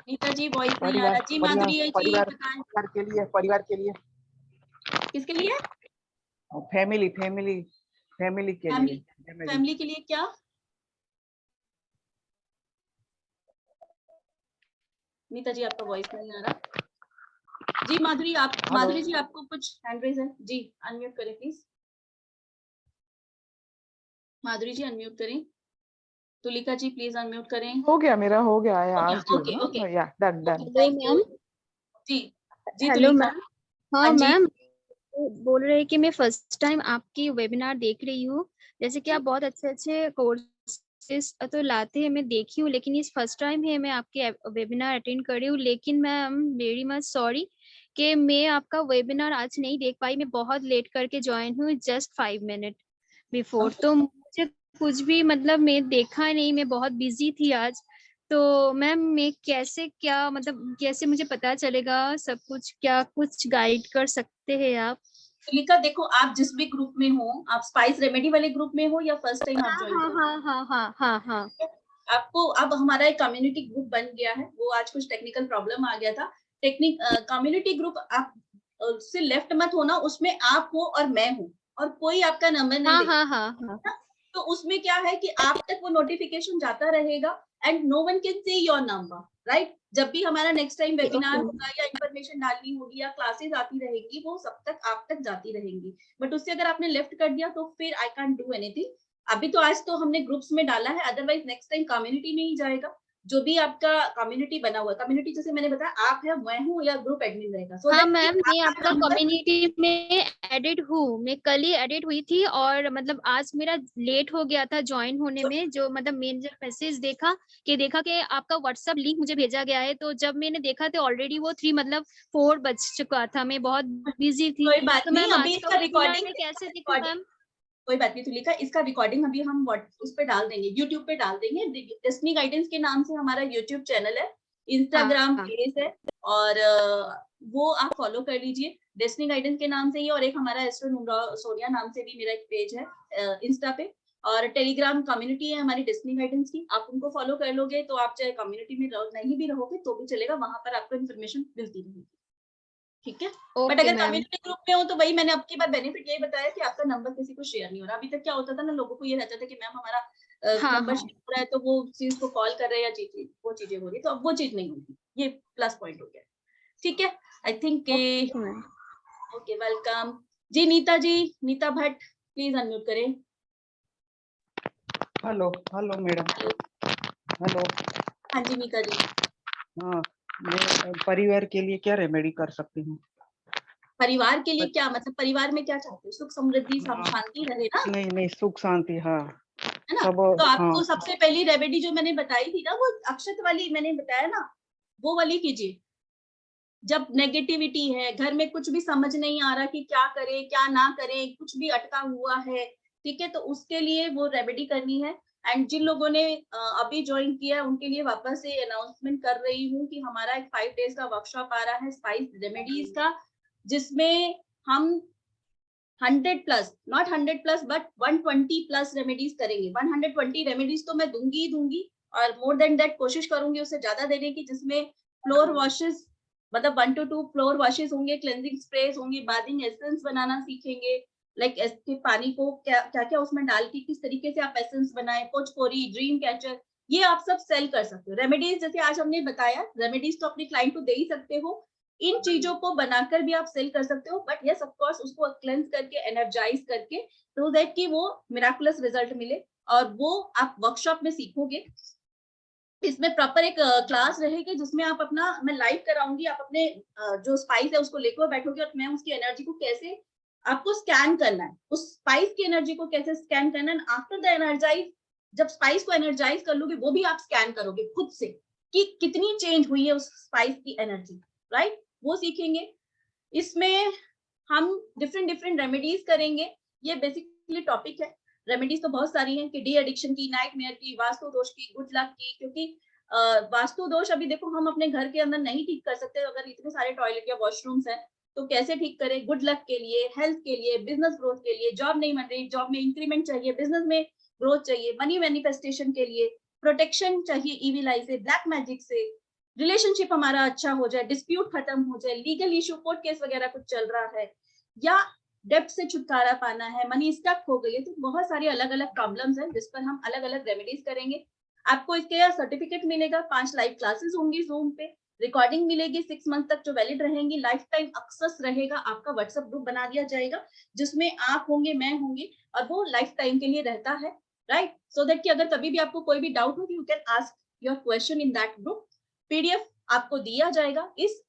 नीता जी वॉइस नहीं आ रहा। जी माधुरी जी बताएं।
परिवार के लिए
किसके लिए?
फैमिली के लिए।
फैमिली के लिए क्या? नीता जी आपका वॉइस नहीं आ रहा। जी माधुरी माधुरी जी आपको कुछ हैंड रेज है जी, अनम्यूट करें प्लीज। माधुरी जी अनम्यूट करें। तुलिका जी प्लीज अनम्यूट करें।
हो गया मेरा, हो गया है आज जो
ओके ओके
या डन
मैम
जी जी
हेलो मैम। हाँ
जी
मैम, बोल रहे हैं कि मैं फर्स्ट टाइम आपकी वेबिनार देख रही हूँ। जैसे कि आप बहुत अच्छे कोर्सेस तो लाते हैं, मैं देखी हूँ, लेकिन इस फर्स्ट टाइम है मैं आपके वेबिनार अटेंड कर रही हूँ। लेकिन मैम वेरी मच सॉरी कि मैं आपका वेबिनार आज नहीं देख पाई। मैं बहुत लेट करके ज्वाइन हुई, जस्ट 5 मिनट बिफोर, तो मुझे कुछ भी मतलब मैं देखा नहीं, मैं बहुत बिजी थी आज। तो मैम मैं कैसे मुझे पता चलेगा सब कुछ, क्या कुछ गाइड कर सकते हैं आप?
तुलिका देखो, आप जिस भी ग्रुप में हो, आप स्पाइस रेमेडी वाले ग्रुप में हो या फर्स्ट टाइम आप ज्वाइन कर रहे हो?
हाँ।
आपको अब हमारा एक कम्युनिटी ग्रुप बन गया है, वो आज कुछ टेक्निकल प्रॉब्लम आ गया था। कम्युनिटी ग्रुप आप से लेफ्ट मत होना, उसमें आप हो और मैं हूँ और कोई आपका नंबर नहीं
हाँ
देगा।
हाँ हाँ हाँ
तो उसमें क्या है कि आप तक वो नोटिफिकेशन जाता रहेगा and no one can see your number, right. जब भी हमारा नेक्स्ट टाइम वेबिनार
ओके
होगा या इंफॉर्मेशन डालनी होगी या क्लासेस आती रहेगी, वो सब तक आप तक जाती रहेंगी। बट उससे अगर आपने लेफ्ट कर दिया तो फिर आई कांट डू एनीथिंग। अभी तो आज तो हमने ग्रुप्स में डाला है, अदरवाइज नेक्स्ट टाइम कम्युनिटी में ही जाएगा। जो भी आपका कम्युनिटी बना हुआ है, कम्युनिटी जैसे मैंने बताया आप है, मैं हूँ या ग्रुप एडमिन रहेगा, सो
हाँ
दैट
मैम, मैं
आपका
आपका
नंबर।
कम्युनिटी में एडिट हूँ, मैं कल ही एडिट हुई थी और मतलब आज मेरा लेट हो गया था ज्वाइन होने में। जो मतलब मैंने जब मैसेज देखा कि आपका व्हाट्सएप लिंक मुझे भेजा गया है, तो जब मैंने देखा तो ऑलरेडी वो 3 मतलब 4 बज चुका था, मैं बहुत बिजी थी।
कोई बात
तो
नहीं,
मैम
अभी
आज का
इसका
वेबिनार में कैसे देखूं मैम?
कोई बात नहीं तुलिका, इसका रिकॉर्डिंग अभी हम उस पे डाल देंगे, यूट्यूब पे डाल देंगे। डेस्टिनी गाइडेंस के नाम से हमारा यूट्यूब चैनल है, इंस्टाग्राम
हाँ
पेज है, और वो आप फॉलो कर लीजिए डेस्टिनी गाइडेंस के नाम से ही। और एक हमारा एस्ट्रो सोनिया नाम से भी मेरा एक पेज है इंस्टा पे, और टेलीग्राम कम्युनिटी है हमारी डेस्टिनी गाइडेंस की। आप उनको फॉलो कर लोगे तो आप चाहे कम्युनिटी में नहीं भी रहोगे तो भी चलेगा, वहां पर आपको इन्फॉर्मेशन मिलती रहेगी, ठीक है। बट
ओके
अगर
मैम।
कम्युनिटी ग्रुप में हो तो वही मैंने आपकी बात बेनिफिट यही बताया कि आपका नंबर किसी को शेयर नहीं हो रहा। अभी तक क्या होता था ना, लोगों को ये रहता था कि मैम हमारा
हाँ
नंबर
हाँ
शेयर हो रहा है तो वो चीज को कॉल कर रहे हैं या वो चीजें हो रही, तो अब वो चीज नहीं होगी, ये प्लस पॉइंट हो गया, ठीक है। I think
okay ma'am.
Okay, welcome ji. Nita ji, Nita Bhatt please unmute करें।
Hello hello madam.
Hello,
hello.
हाँ जी नीता जी।
हाँ, मैं परिवार के लिए क्या रेमेडी कर सकती हूँ?
परिवार के लिए क्या मतलब, परिवार में क्या चाहते हो? सुख समृद्धि
हाँ,
शांति रहे ना,
नहीं नहीं, सुख शांति, हाँ
है ना।
सब।
तो
हाँ
आपको सबसे पहली रेमेडी जो मैंने बताई थी ना, वो अक्षत वाली मैंने बताया ना, वो वाली कीजिए। जब नेगेटिविटी है घर में, कुछ भी समझ नहीं आ रहा कि क्या करें क्या ना करें, कुछ भी अटका हुआ है, ठीक है, तो उसके लिए वो रेमेडी करनी है। एंड जिन लोगों ने अभी ज्वाइन किया है उनके लिए वापस से अनाउंसमेंट कर रही हूँ कि हमारा एक 5 डेज का वर्कशॉप आ रहा है स्पाइस रेमेडीज का, जिसमें हम 100 plus, not 100 plus but 120 plus remedies करेंगे। 120 रेमेडीज तो मैं दूंगी ही दूंगी, और मोर देन दैट कोशिश करूंगी उससे ज्यादा देने की, जिसमें फ्लोर वॉशेस मतलब 1 to 2 फ्लोर वॉशेस होंगे, क्लेंजिंग स्प्रेस होंगे, बाथिंग एसेंस बनाना सीखेंगे, लाइक इसके पानी को क्या क्या उसमें डाल के किस तरीके से आप एसेंस बनाए, पोचपोरी, ड्रीम कैचर, ये आप सब सेल कर सकते हो। रेमेडीज जैसे आज हमने बताया, रेमेडीज तो अपने क्लाइंट को दे ही सकते हो, इन चीजों को बनाकर भी आप सेल कर सकते हो, बट यस ऑफ कोर्स उसको क्लेंस करके एनर्जाइज करके, तो दैट कि वो मिराकुलस रिजल्ट मिले, और वो आप वर्कशॉप में सीखोगे। इसमें प्रॉपर एक क्लास रहेगी जिसमें आप अपना, मैं लाइव कराऊंगी, आप अपने जो स्पाइस है उसको लेकर बैठोगे और मैं उसकी एनर्जी को कैसे आपको स्कैन करना है, उस स्पाइस की एनर्जी को कैसे स्कैन करना है, आफ्टर द एनर्जाइज, जब स्पाइस को एनर्जाइज कर लोगे वो भी आप स्कैन करोगे खुद से कि कितनी चेंज हुई है उस स्पाइस की एनर्जी, राइट, वो सीखेंगे। इसमें हम डिफरेंट डिफरेंट रेमेडीज करेंगे, ये बेसिकली टॉपिक है। रेमेडीज तो बहुत सारी हैं कि डी एडिक्शन की, नाइटमेयर की, वास्तु दोष की, गुड लक की, क्योंकि वास्तु दोष अभी देखो हम अपने घर के अंदर नहीं ठीक कर सकते, अगर इतने सारे टॉयलेट या वॉशरूम्स हैं तो कैसे ठीक करें। गुड लक के लिए, हेल्थ के लिए, बिजनेस ग्रोथ के लिए, जॉब नहीं मिल रही, जॉब में इंक्रीमेंट चाहिए, बिजनेस में ग्रोथ चाहिए, मनी मैनिफेस्टेशन के लिए, प्रोटेक्शन चाहिए ईविल आई से, ब्लैक मैजिक से, रिलेशनशिप हमारा अच्छा हो जाए, डिस्प्यूट खत्म हो जाए, लीगल इशू कोर्ट केस वगैरह कुछ चल रहा है, या डेब्ट से छुटकारा पाना है, मनी स्टक हो गई है, तो बहुत सारी अलग अलग प्रॉब्लम्स हैं जिस पर हम अलग अलग रेमेडीज करेंगे। आपको इसके सर्टिफिकेट मिलेगा, 5 लाइव क्लासेस होंगी जूम पे, रिकॉर्डिंग मिलेगी 6 मंथ तक जो वैलिड रहेंगी, लाइफ टाइम एक्सेस रहेगा, आपका व्हाट्सएप ग्रुप बना दिया जाएगा जिसमें आप होंगे, मैं होंगी, और वो लाइफ टाइम के लिए रहता है, राइट, सो दैट कि अगर कभी भी आपको कोई भी डाउट हो, you can ask your question in that group. PDF आपको दिया जाएगा। इस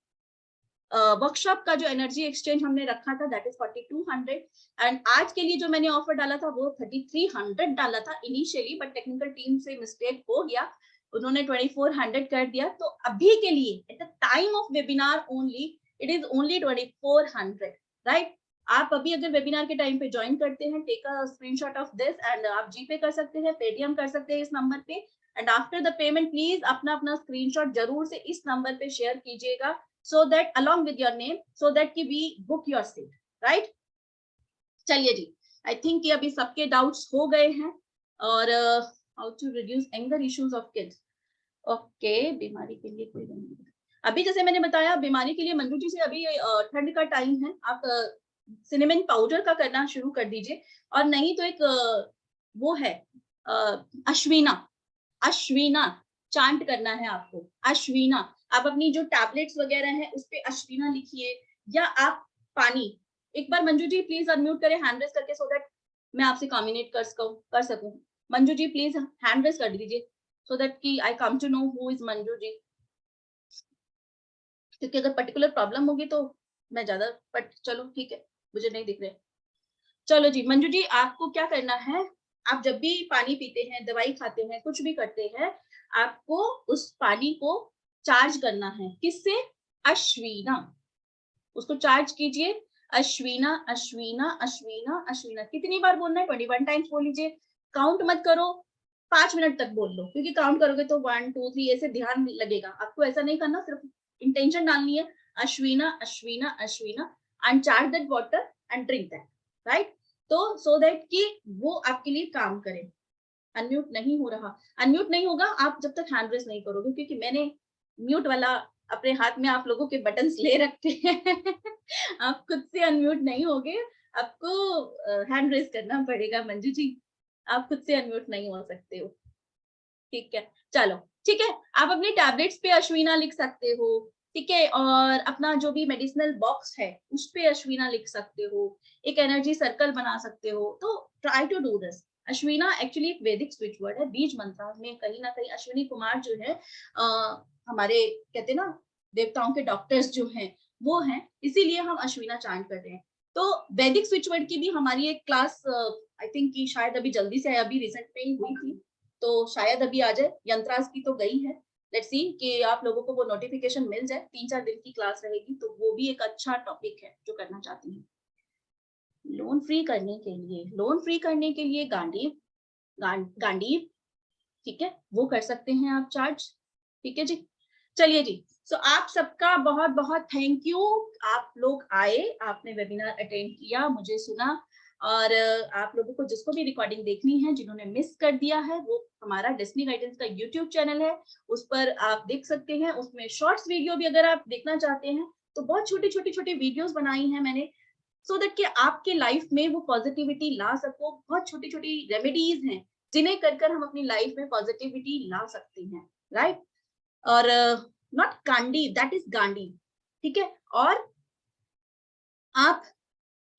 वर्कशॉप का जो एनर्जी एक्सचेंज हमने रखा था दैट इज 4200, एंड आज के लिए जो मैंने ऑफर डाला था वो 3300 डाला था इनिशियली, बट टेक्निकल टीम से मिस्टेक हो गया, उन्होंने 2400 कर दिया। तो अभी के लिए at the time of webinar only it is only 2400, right. आप अभी अगर वेबिनार के टाइम पे ज्वाइन करते हैं, take a screenshot of this and आप जीपे कर सकते हैं, पेटीएम कर सकते हैं इस नंबर पे, and after the payment please अपना अपना स्क्रीनशॉट जरूर से इस नंबर पे शेयर कीजिएगा, so that along with your name, so that कि we book your seat, right? चलिए जी, I think कि अभी सबके doubts हो गए हैं, और how to reduce anger issues of kids, okay, बीमारी के लिए कोई नहीं, अभी जैसे मैंने बताया बीमारी के लिए मंजू जी से अभी ठंड का टाइम है, आप सिनेमन पाउडर का करना शुरू कर दीजिए, और नहीं तो एक वो है अश्विना चांट करना है आपको, अश्विना। आप अपनी जो टैबलेट्स वगैरह है उस पे अश्विना लिखिए, या आप पानी। एक बार मंजू जी प्लीज अनम्यूट करें हैंड रेज करके, सो दैट मैं आपसे कम्युनिकेट कर सकूं। Manju ji please hand raise कर दीजिए, सो दैट कि I come to know who is Manju ji, क्योंकि अगर पर्टिकुलर प्रॉब्लम होगी तो मैं ज्यादा, बट चलो ठीक है, मुझे नहीं दिख रहे। चलो जी मंजू जी, आपको क्या करना है, आप जब भी पानी पीते हैं, दवाई खाते हैं, कुछ भी करते हैं, आपको उस पानी को चार्ज करना है। किससे? अश्विना। उसको चार्ज कीजिए, अश्विना अश्विना अश्विना अश्विना। कितनी बार बोलना है? 21 टाइम्स बोल लीजिए, काउंट मत करो, 5 मिनट तक बोल लो, क्योंकि काउंट करोगे तो 1 2 3 ऐसे ध्यान लगेगा। आपको ऐसा नहीं करना, सिर्फ इंटेंशन डालनी है, अश्विना अश्विना अश्विना, and charge that water and drink that, right? तो सो दैट कि वो आपके लिए काम करे। अनम्यूट नहीं हो रहा, अनम्यूट नहीं होगा आप जब तक हैंड रेस नहीं करोगे, क्योंकि मैंने म्यूट वाला अपने हाथ में आप लोगों के बटन्स ले रखे हैं। आप खुद से अनम्यूट नहीं होगे, आपको हैंड रेस करना पड़ेगा मंजू जी, आप खुद से अनम्यूट नहीं हो सकते हो। ठीक है, चलो ठीक है, आप अपने टैबलेट्स पे अश्विना लिख सकते हो, ठीक है, और अपना जो भी मेडिसिनल बॉक्स है उस पे अश्विना लिख सकते हो, एक एनर्जी सर्कल बना सकते हो। तो ट्राई टू डू दिस। अश्विना एक्चुअली एक वैदिक स्विच वर्ड है, बीज मंत्र में कहीं ना कहीं अश्विनी कुमार जो है हमारे कहते हैं ना देवताओं के डॉक्टर्स जो हैं वो हैं, इसीलिए हम अश्विना चांट कर रहे हैं। तो वैदिक स्विच वर्ड की भी हमारी एक क्लास आई थिंक की शायद अभी जल्दी से अभी रिसेंट में ही हुई थी, तो शायद अभी आ जाए। यंत्रास की तो गई है, लेट्स सी कि आप लोगों को वो नोटिफिकेशन मिल जाए। 3-4 दिन की क्लास रहेगी, तो वो भी एक अच्छा टॉपिक है जो करना चाहती हूँ। लोन फ्री करने के लिए गांडीव, ठीक है, वो कर सकते हैं आप चार्ज। ठीक है जी, चलिए जी। सो आप सबका बहुत बहुत थैंक यू, आप लोग आए, आपने वेबिनार अटेंड किया, मुझे सुना, और आप लोगों को जिसको भी रिकॉर्डिंग देखनी है, जिन्होंने मिस कर दिया है, वो हमारा डेस्टिनी गाइडेंस का यूट्यूब चैनल है, उस पर आप देख सकते हैं। उसमें शॉर्ट्स वीडियो भी अगर आप देखना चाहते हैं तो बहुत छोटी वीडियोस बनाई हैं मैंने, सो दैट कि आपके लाइफ में वो पॉजिटिविटी ला सको। बहुत छोटी छोटी रेमेडीज हैं जिन्हें कर हम अपनी लाइफ में पॉजिटिविटी ला सकते हैं, राइट? और नॉट गांडी, दैट इज गांडी, ठीक है। और आप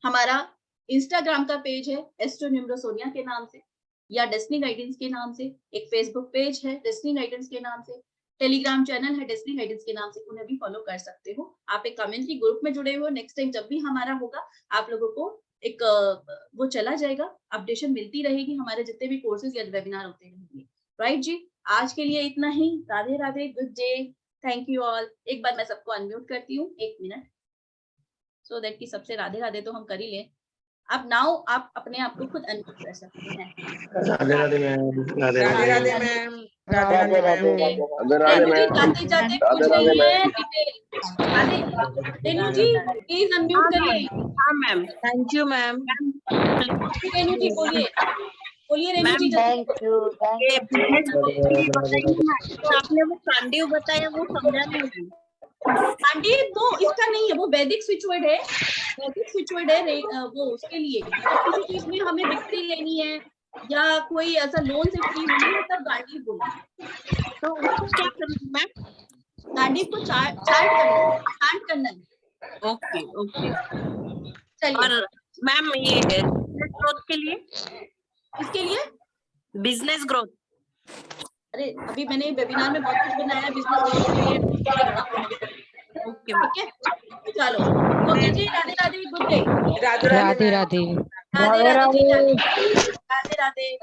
हमारा इंस्टाग्राम का पेज है एस्ट्रो न्यूमरो सोनिया के नाम से, या डेस्टिनी गाइडेंस के नाम से, एक फेसबुक पेज है डेस्टिनी गाइडेंस के नाम से, टेलीग्राम चैनल है डेस्टिनी गाइडेंस के नाम से, उन्हें भी फॉलो कर सकते हो। आप एक कम्युनिटी ग्रुप में जुड़े हो, नेक्स्ट टाइम जब भी हमारा होगा आप लोगों को एक वो चला जाएगा, अपडेशन मिलती रहेगी, हमारे जितने भी कोर्सेज या वेबिनार होते रहेंगे, राइट जी। आज के लिए इतना ही, Radhe Radhe, good day, thank you all. एक बार मैं सबको अनम्यूट करती हूँ, 1 मिनट, सो दैट कि सबसे राधे राधे तो हम कर ही लें। अब नाउ आप अपने आप को खुद अनम्यूट कर सकते हैं।
Radhe Radhe ma'am, Radhe
Radhe
Radhe
Radhe ma'am,
Radhe Radhe
Radhe
Renu ji
ma'am,
जाते जाते पूछ रही है detail. Renu ji please unmute करिए।
हाँ ma'am, thank you ma'am.
Renu ji बोलिए, बोलिए रेनू जी।
थैंक यू
आपने वो कांडीव बताया वो समझा नहीं।
कांडीव तो इसका नहीं है, वो वैदिक स्विच वर्ड है, वैदिक स्विच वर्ड है वो उसके लिए। किसी चीज में हमें बिक्री लेनी है या कोई ऐसा लोन से फ्री होना है तब गांडीव बोलना है।
तो उसको क्या करना है?
गांडीव को चांट करना है।
Okay okay.
चलिए।
और मैम ये बिजनेस ग्रोथ के लिए,
इसके लिए
बिजनेस ग्रोथ,
अरे अभी मैंने वेबिनार में बहुत कुछ बनाया है बिजनेस ग्रोथ के लिए।
ओके
ठीक है, चलो ओके जी, राधे राधे, गुड डे।
राधे राधे
राधे राधे।
राधे राधे जी, राधे राधे।